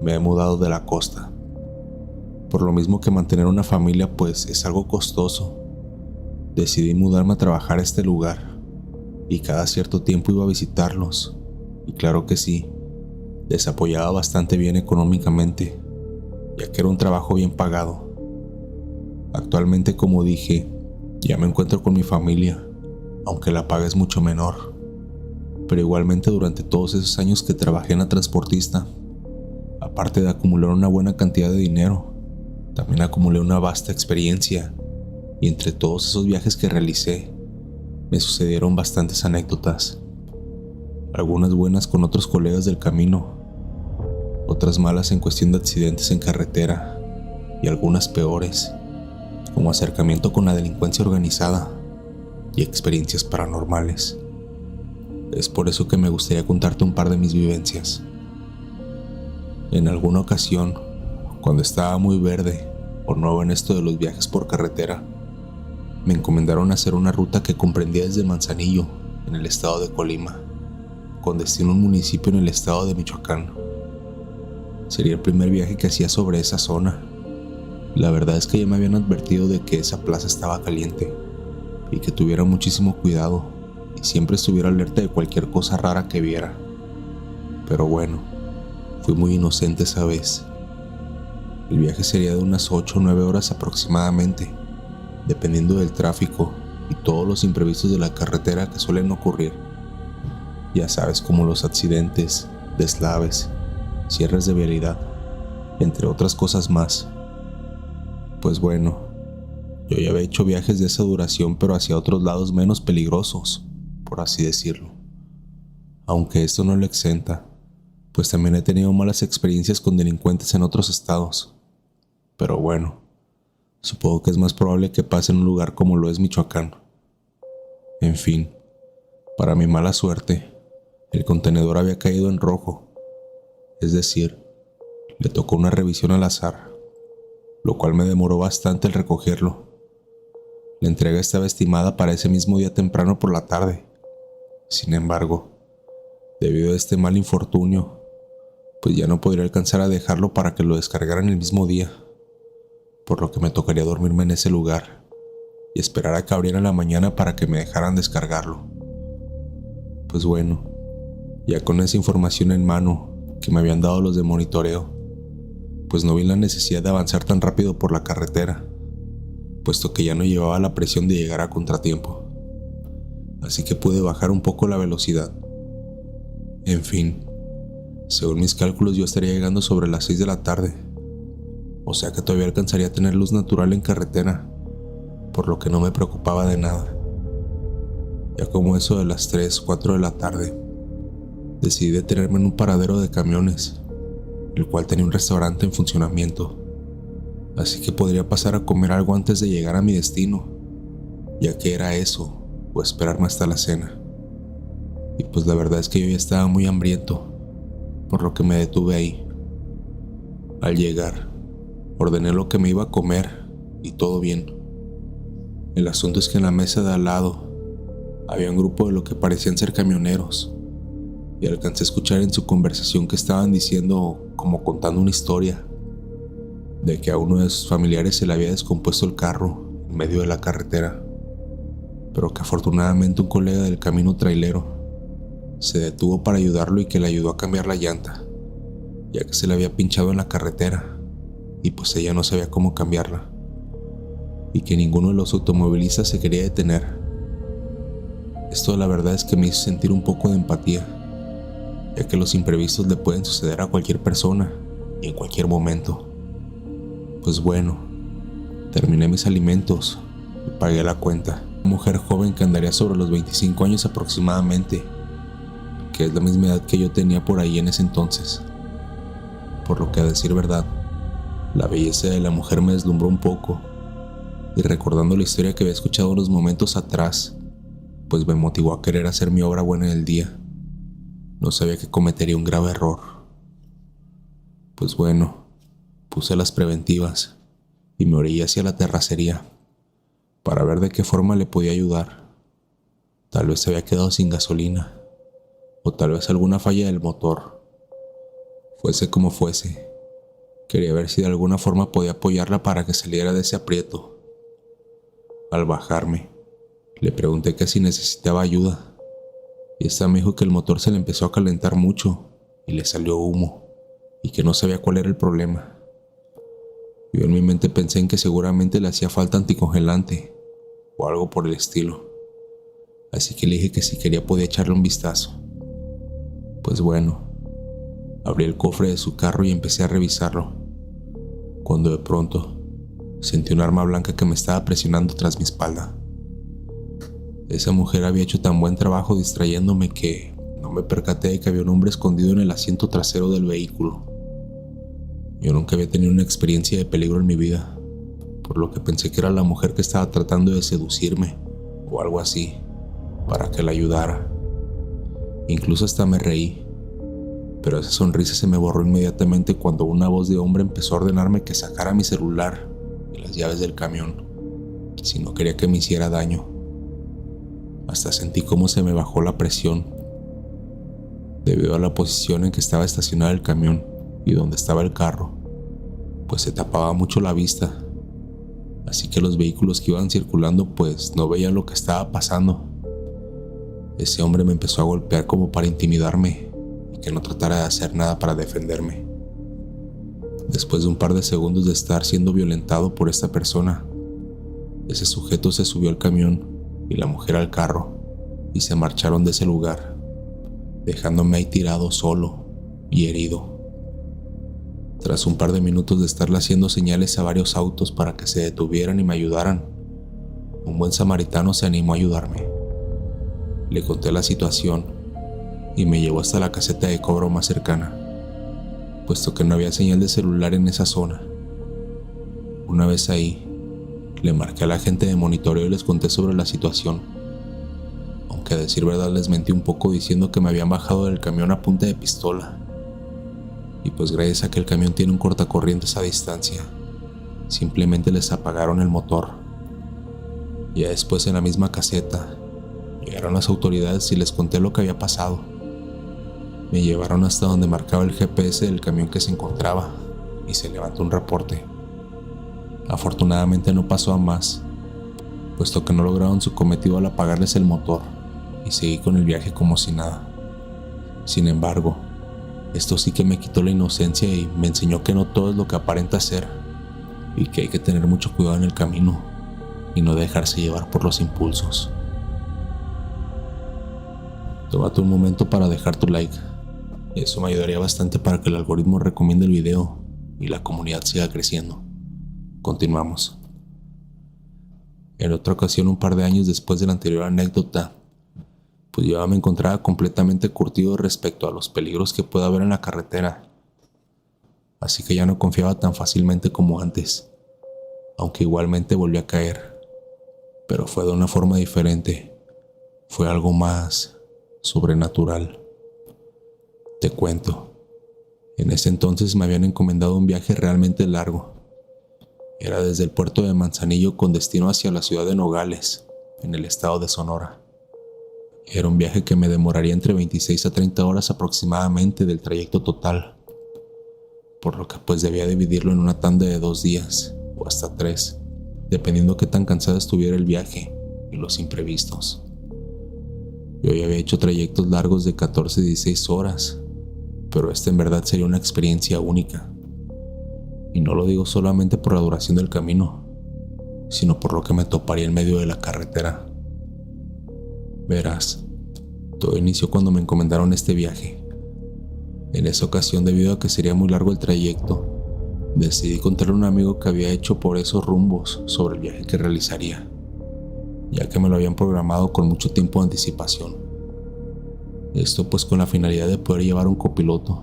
Speaker 1: me he mudado de la costa. Por lo mismo que mantener una familia pues es algo costoso, decidí mudarme a trabajar a este lugar y cada cierto tiempo iba a visitarlos, y claro que sí, les apoyaba bastante bien económicamente, ya que era un trabajo bien pagado. Actualmente, como dije, ya me encuentro con mi familia, aunque la paga es mucho menor, pero igualmente durante todos esos años que trabajé en la transportista, aparte de acumular una buena cantidad de dinero, también acumulé una vasta experiencia, y entre todos esos viajes que realicé, me sucedieron bastantes anécdotas, algunas buenas con otros colegas del camino, otras malas en cuestión de accidentes en carretera y algunas peores, como acercamiento con la delincuencia organizada y experiencias paranormales. Es por eso que me gustaría contarte un par de mis vivencias. En alguna ocasión, cuando estaba muy verde o nuevo en esto de los viajes por carretera, me encomendaron hacer una ruta que comprendía desde Manzanillo, en el estado de Colima, con destino a un municipio en el estado de Michoacán. Sería el primer viaje que hacía sobre esa zona. La verdad es que ya me habían advertido de que esa plaza estaba caliente y que tuviera muchísimo cuidado y siempre estuviera alerta de cualquier cosa rara que viera. Pero bueno, fui muy inocente esa vez. El viaje sería de unas 8 o 9 horas aproximadamente, dependiendo del tráfico y todos los imprevistos de la carretera que suelen ocurrir. Ya sabes, como los accidentes, deslaves, cierres de vialidad, entre otras cosas más. Pues bueno, yo ya había hecho viajes de esa duración, pero hacia otros lados menos peligrosos, por así decirlo. Aunque esto no lo exenta, pues también he tenido malas experiencias con delincuentes en otros estados. Pero bueno, supongo que es más probable que pase en un lugar como lo es Michoacán. En fin, para mi mala suerte, el contenedor había caído en rojo. Es decir, le tocó una revisión al azar, lo cual me demoró bastante el recogerlo. La entrega estaba estimada para ese mismo día temprano por la tarde. Sin embargo, debido a este mal infortunio, pues ya no podría alcanzar a dejarlo para que lo descargaran el mismo día, por lo que me tocaría dormirme en ese lugar y esperar a que abriera la mañana para que me dejaran descargarlo. Pues bueno, ya con esa información en mano que me habían dado los de monitoreo, pues no vi la necesidad de avanzar tan rápido por la carretera, puesto que ya no llevaba la presión de llegar a contratiempo. Así que pude bajar un poco la velocidad. En fin, según mis cálculos yo estaría llegando sobre las 6 de la tarde, o sea que todavía alcanzaría a tener luz natural en carretera, por lo que no me preocupaba de nada. Ya como eso de las 3, 4 de la tarde, decidí detenerme en un paradero de camiones, el cual tenía un restaurante en funcionamiento, así que podría pasar a comer algo antes de llegar a mi destino, ya que era eso, o esperarme hasta la cena. Y pues la verdad es que yo ya estaba muy hambriento, por lo que me detuve ahí. Al llegar, ordené lo que me iba a comer y todo bien. El asunto es que en la mesa de al lado había un grupo de lo que parecían ser camioneros, y alcancé a escuchar en su conversación que estaban diciendo, como contando una historia, de que a uno de sus familiares se le había descompuesto el carro en medio de la carretera, pero que afortunadamente un colega del camino trailero se detuvo para ayudarlo y que le ayudó a cambiar la llanta, ya que se le había pinchado en la carretera y pues ella no sabía cómo cambiarla, y que ninguno de los automovilistas se quería detener. Esto la verdad es que me hizo sentir un poco de empatía, ya que los imprevistos le pueden suceder a cualquier persona y en cualquier momento. Pues bueno, terminé mis alimentos y pagué la cuenta. Una mujer joven que andaría sobre los 25 años aproximadamente, que es la misma edad que yo tenía por ahí en ese entonces. Por lo que, a decir verdad, la belleza de la mujer me deslumbró un poco, y recordando la historia que había escuchado unos momentos atrás, pues me motivó a querer hacer mi obra buena en el día. No sabía que cometería un grave error. Pues bueno, puse las preventivas y me orillé hacia la terracería para ver de qué forma le podía ayudar. Tal vez se había quedado sin gasolina, o tal vez alguna falla del motor. Fuese como fuese, quería ver si de alguna forma podía apoyarla para que saliera de ese aprieto. Al bajarme, le pregunté que si necesitaba ayuda, y esta me dijo que el motor se le empezó a calentar mucho y le salió humo, y que no sabía cuál era el problema. Yo en mi mente pensé en que seguramente le hacía falta anticongelante o algo por el estilo, así que le dije que si quería podía echarle un vistazo. Pues bueno, abrí el cofre de su carro y empecé a revisarlo, cuando de pronto sentí un arma blanca que me estaba presionando tras mi espalda. Esa mujer había hecho tan buen trabajo distrayéndome que no me percaté de que había un hombre escondido en el asiento trasero del vehículo. Yo nunca había tenido una experiencia de peligro en mi vida, por lo que pensé que era la mujer que estaba tratando de seducirme o algo así, para que la ayudara. Incluso hasta me reí, pero esa sonrisa se me borró inmediatamente cuando una voz de hombre empezó a ordenarme que sacara mi celular y las llaves del camión, si no quería que me hiciera daño. Hasta sentí cómo se me bajó la presión, debido a la posición en que estaba estacionado el camión y donde estaba el carro, pues se tapaba mucho la vista, así que los vehículos que iban circulando pues no veían lo que estaba pasando. Ese hombre me empezó a golpear como para intimidarme y que no tratara de hacer nada para defenderme. Después de un par de segundos de estar siendo violentado por esta persona, ese sujeto se subió al camión y la mujer al carro y se marcharon de ese lugar, dejándome ahí tirado solo y herido. Tras un par de minutos de estarle haciendo señales a varios autos para que se detuvieran y me ayudaran, un buen samaritano se animó a ayudarme. Le conté la situación y me llevó hasta la caseta de cobro más cercana, puesto que no había señal de celular en esa zona. Una vez ahí, le marqué a la gente de monitoreo y les conté sobre la situación, aunque a decir verdad les mentí un poco diciendo que me habían bajado del camión a punta de pistola. Y pues gracias a que el camión tiene un cortacorrientes a distancia, simplemente les apagaron el motor. Ya después en la misma caseta, llegaron las autoridades y les conté lo que había pasado. Me llevaron hasta donde marcaba el GPS del camión que se encontraba y se levantó un reporte. Afortunadamente no pasó a más, puesto que no lograron su cometido al apagarles el motor y seguí con el viaje como si nada. Sin embargo, esto sí que me quitó la inocencia y me enseñó que no todo es lo que aparenta ser y que hay que tener mucho cuidado en el camino y no dejarse llevar por los impulsos. Tómate un momento para dejar tu like, eso me ayudaría bastante para que el algoritmo recomiende el video y la comunidad siga creciendo. Continuamos. En otra ocasión, un par de años después de la anterior anécdota, pues yo me encontraba completamente curtido respecto a los peligros que puede haber en la carretera, así que ya no confiaba tan fácilmente como antes, aunque igualmente volví a caer, pero fue de una forma diferente, fue algo más sobrenatural. Te cuento, en ese entonces me habían encomendado un viaje realmente largo. Era desde el puerto de Manzanillo con destino hacia la ciudad de Nogales, en el estado de Sonora. Era un viaje que me demoraría entre 26 a 30 horas aproximadamente del trayecto total, por lo que pues debía dividirlo en una tanda de 2 días o hasta 3, dependiendo qué tan cansado estuviera el viaje y los imprevistos. Yo ya había hecho trayectos largos de 14 y 16 horas, pero esta en verdad sería una experiencia única. Y no lo digo solamente por la duración del camino, sino por lo que me toparía en medio de la carretera. Verás, todo inició cuando me encomendaron este viaje. En esa ocasión, debido a que sería muy largo el trayecto, decidí contarle a un amigo que había hecho por esos rumbos sobre el viaje que realizaría, ya que me lo habían programado con mucho tiempo de anticipación. Esto pues con la finalidad de poder llevar un copiloto.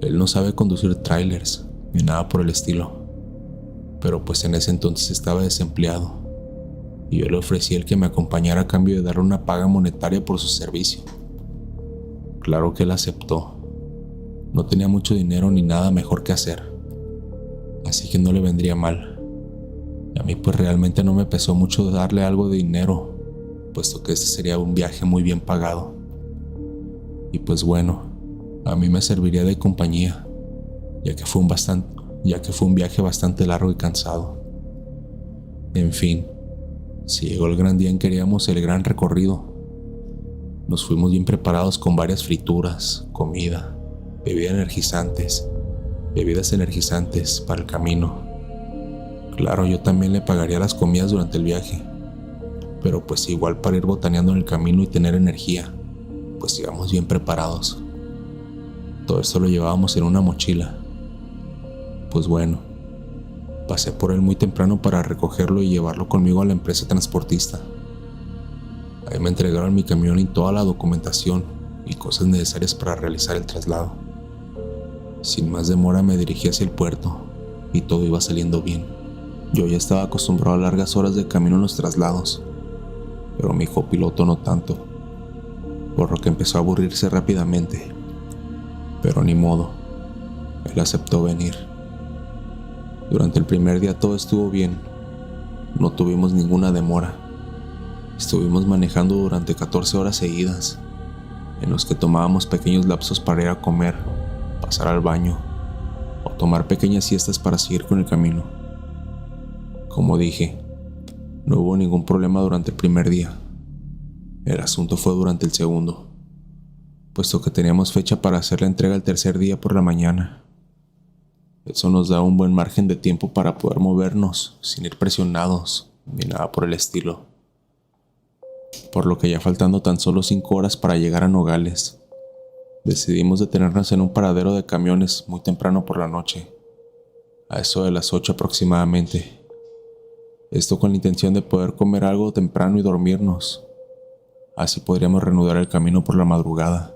Speaker 1: Él no sabe conducir trailers ni nada por el estilo, pero pues en ese entonces estaba desempleado y yo le ofrecí el que me acompañara a cambio de darle una paga monetaria por su servicio. Claro que él aceptó. No tenía mucho dinero ni nada mejor que hacer, así que no le vendría mal. Y a mí pues realmente no me pesó mucho darle algo de dinero, puesto que este sería un viaje muy bien pagado. Y pues bueno, a mí me serviría de compañía, ya que fue un viaje bastante largo y cansado. En fin, si llegó el gran día en que queríamos el gran recorrido. Nos fuimos bien preparados con varias frituras, comida, bebidas energizantes para el camino. Claro, yo también le pagaría las comidas durante el viaje, pero pues igual para ir botaneando en el camino y tener energía, pues íbamos bien preparados. Todo esto lo llevábamos en una mochila. Pues bueno, pasé por él muy temprano para recogerlo y llevarlo conmigo a la empresa transportista. Ahí me entregaron mi camión y toda la documentación y cosas necesarias para realizar el traslado. Sin más demora me dirigí hacia el puerto y todo iba saliendo bien. Yo ya estaba acostumbrado a largas horas de camino en los traslados, pero mi copiloto no tanto, por lo que empezó a aburrirse rápidamente. Pero ni modo, él aceptó venir. Durante el primer día todo estuvo bien, no tuvimos ninguna demora. Estuvimos manejando durante 14 horas seguidas, en los que tomábamos pequeños lapsos para ir a comer, pasar al baño o tomar pequeñas siestas para seguir con el camino. Como dije, no hubo ningún problema durante el primer día. El asunto fue durante el segundo, puesto que teníamos fecha para hacer la entrega el tercer día por la mañana. Eso nos da un buen margen de tiempo para poder movernos sin ir presionados ni nada por el estilo. Por lo que ya faltando tan solo 5 horas para llegar a Nogales, decidimos detenernos en un paradero de camiones muy temprano por la noche, a eso de las 8 aproximadamente. Esto con la intención de poder comer algo temprano y dormirnos. Así podríamos reanudar el camino por la madrugada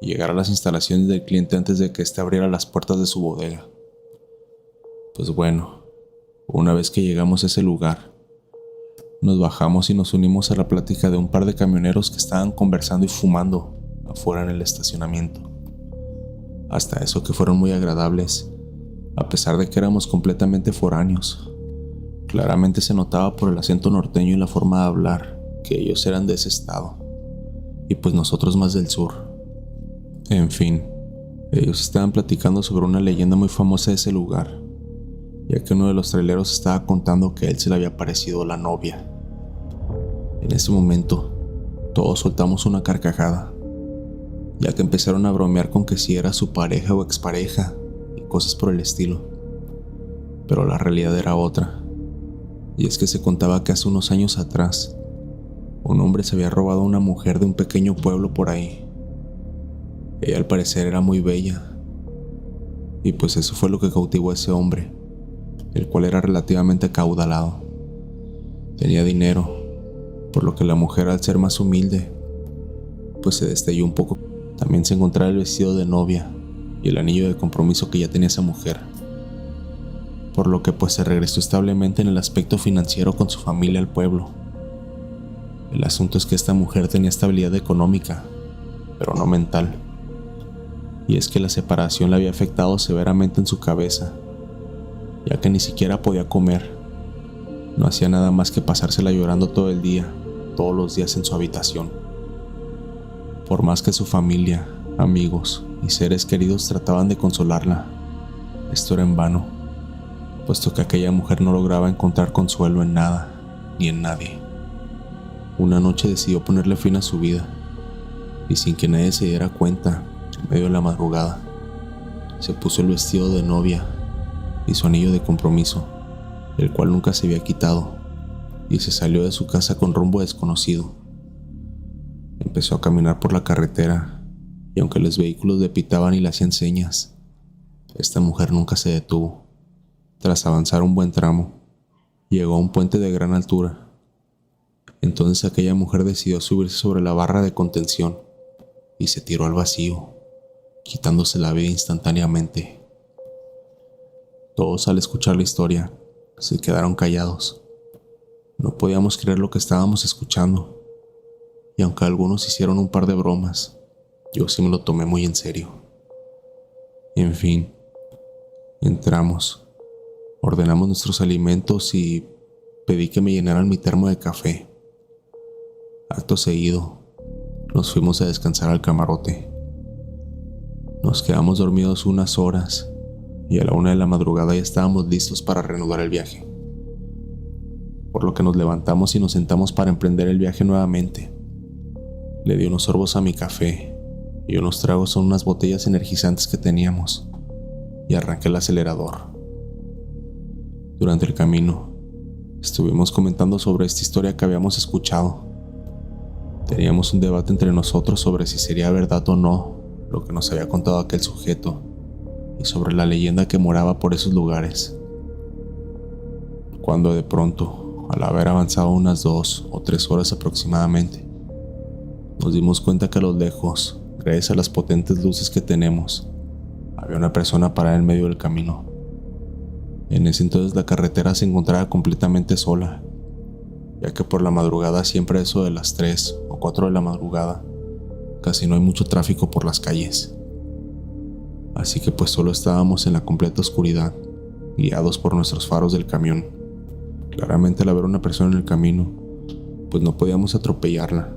Speaker 1: y llegar a las instalaciones del cliente antes de que éste abriera las puertas de su bodega. Pues bueno, una vez que llegamos a ese lugar, nos bajamos y nos unimos a la plática de un par de camioneros que estaban conversando y fumando afuera en el estacionamiento. Hasta eso que fueron muy agradables, a pesar de que éramos completamente foráneos. Claramente se notaba por el acento norteño y la forma de hablar que ellos eran de ese estado, y pues nosotros más del sur. En fin, ellos estaban platicando sobre una leyenda muy famosa de ese lugar, ya que uno de los traileros estaba contando que a él se le había aparecido la novia. En ese momento, todos soltamos una carcajada, ya que empezaron a bromear con que si era su pareja o expareja y cosas por el estilo. Pero la realidad era otra, y es que se contaba que hace unos años atrás, un hombre se había robado a una mujer de un pequeño pueblo por ahí. Ella al parecer era muy bella, y pues eso fue lo que cautivó a ese hombre, el cual era relativamente acaudalado. Tenía dinero, por lo que la mujer, al ser más humilde, pues se destelló un poco. También se encontraba el vestido de novia y el anillo de compromiso que ya tenía esa mujer, por lo que pues se regresó establemente en el aspecto financiero con su familia al pueblo. El asunto es que esta mujer tenía estabilidad económica, pero no mental, y es que la separación la había afectado severamente en su cabeza, ya que ni siquiera podía comer. No hacía nada más que pasársela llorando todo el día, todos los días en su habitación. Por más que su familia, amigos y seres queridos trataban de consolarla, esto era en vano, puesto que aquella mujer no lograba encontrar consuelo en nada ni en nadie. Una noche decidió ponerle fin a su vida, y sin que nadie se diera cuenta, en medio de la madrugada, se puso el vestido de novia y su anillo de compromiso, el cual nunca se había quitado, y se salió de su casa con rumbo desconocido. Empezó a caminar por la carretera, y aunque los vehículos le pitaban y le hacían señas, esta mujer nunca se detuvo. Tras avanzar un buen tramo, llegó a un puente de gran altura. Entonces aquella mujer decidió subirse sobre la barra de contención y se tiró al vacío, quitándose la vida instantáneamente. Todos, al escuchar la historia, se quedaron callados. No podíamos creer lo que estábamos escuchando, y aunque algunos hicieron un par de bromas, yo sí me lo tomé muy en serio. En fin, entramos, ordenamos nuestros alimentos y pedí que me llenaran mi termo de café. Acto seguido, nos fuimos a descansar al camarote. Nos quedamos dormidos unas horas y a la 1 de la madrugada ya estábamos listos para reanudar el viaje, por lo que nos levantamos y nos sentamos para emprender el viaje nuevamente. Le di unos sorbos a mi café y unos tragos a unas botellas energizantes que teníamos y arranqué el acelerador. Durante el camino, estuvimos comentando sobre esta historia que habíamos escuchado. Teníamos un debate entre nosotros sobre si sería verdad o no lo que nos había contado aquel sujeto y sobre la leyenda que moraba por esos lugares. Cuando de pronto, al haber avanzado unas 2 o 3 horas aproximadamente, nos dimos cuenta que a lo lejos, gracias a las potentes luces que tenemos, había una persona parada en medio del camino. En ese entonces la carretera se encontraba completamente sola, ya que por la madrugada, siempre a eso de las 3 o 4 de la madrugada, casi no hay mucho tráfico por las calles. Así que pues solo estábamos en la completa oscuridad, guiados por nuestros faros del camión. Claramente, al haber una persona en el camino, pues no podíamos atropellarla.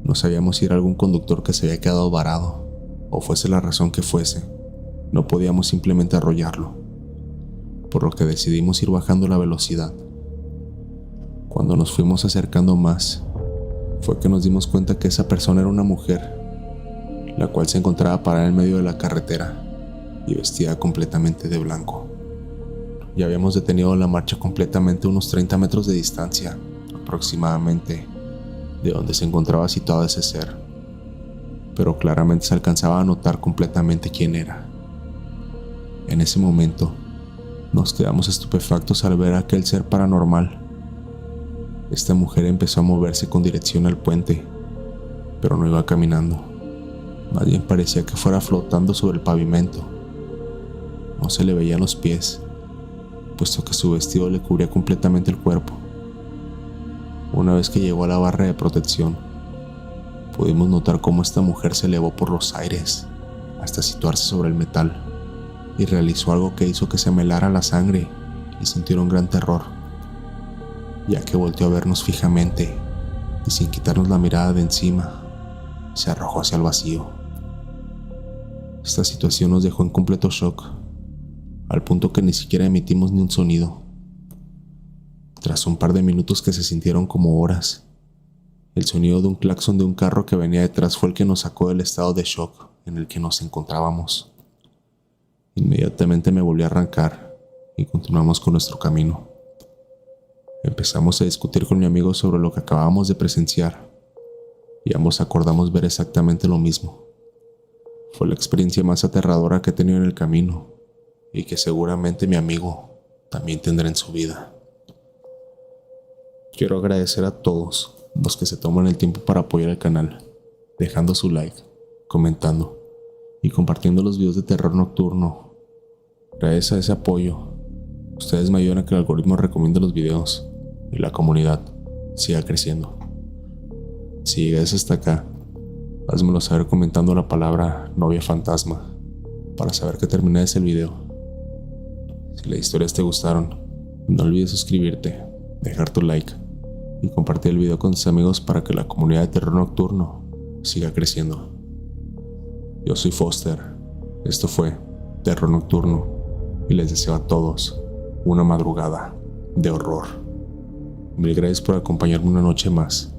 Speaker 1: No sabíamos si era algún conductor que se había quedado varado, o fuese la razón que fuese, no podíamos simplemente arrollarlo, por lo que decidimos ir bajando la velocidad. Cuando nos fuimos acercando más, fue que nos dimos cuenta que esa persona era una mujer, la cual se encontraba parada en medio de la carretera y vestida completamente de blanco. Ya habíamos detenido la marcha completamente a unos 30 metros de distancia, aproximadamente, de donde se encontraba situado ese ser, pero claramente se alcanzaba a notar completamente quién era. En ese momento, nos quedamos estupefactos al ver a aquel ser paranormal. Esta mujer empezó a moverse con dirección al puente, pero no iba caminando. Más bien parecía que fuera flotando sobre el pavimento. No se le veían los pies, puesto que su vestido le cubría completamente el cuerpo. Una vez que llegó a la barra de protección, pudimos notar cómo esta mujer se elevó por los aires hasta situarse sobre el metal y realizó algo que hizo que se me helara la sangre y sintiera un gran terror, ya que volteó a vernos fijamente y, sin quitarnos la mirada de encima, se arrojó hacia el vacío. Esta situación nos dejó en completo shock, al punto que ni siquiera emitimos ni un sonido. Tras un par de minutos que se sintieron como horas, el sonido de un claxon de un carro que venía detrás fue el que nos sacó del estado de shock en el que nos encontrábamos. Inmediatamente me volví a arrancar y continuamos con nuestro camino. Empezamos a discutir con mi amigo sobre lo que acabábamos de presenciar y ambos acordamos ver exactamente lo mismo. Fue la experiencia más aterradora que he tenido en el camino y que seguramente mi amigo también tendrá en su vida. Quiero agradecer a todos los que se toman el tiempo para apoyar el canal, dejando su like, comentando y compartiendo los videos de terror nocturno. Gracias a ese apoyo, ustedes me ayudan a que el algoritmo recomiende los videos y la comunidad siga creciendo. Si llegas hasta acá, házmelo saber comentando la palabra novia fantasma para saber que terminé el video. Si las historias te gustaron, no olvides suscribirte, dejar tu like y compartir el video con tus amigos para que la comunidad de terror nocturno siga creciendo. Yo soy Foster, esto fue Terror Nocturno y les deseo a todos una madrugada de horror. Mil gracias por acompañarme una noche más.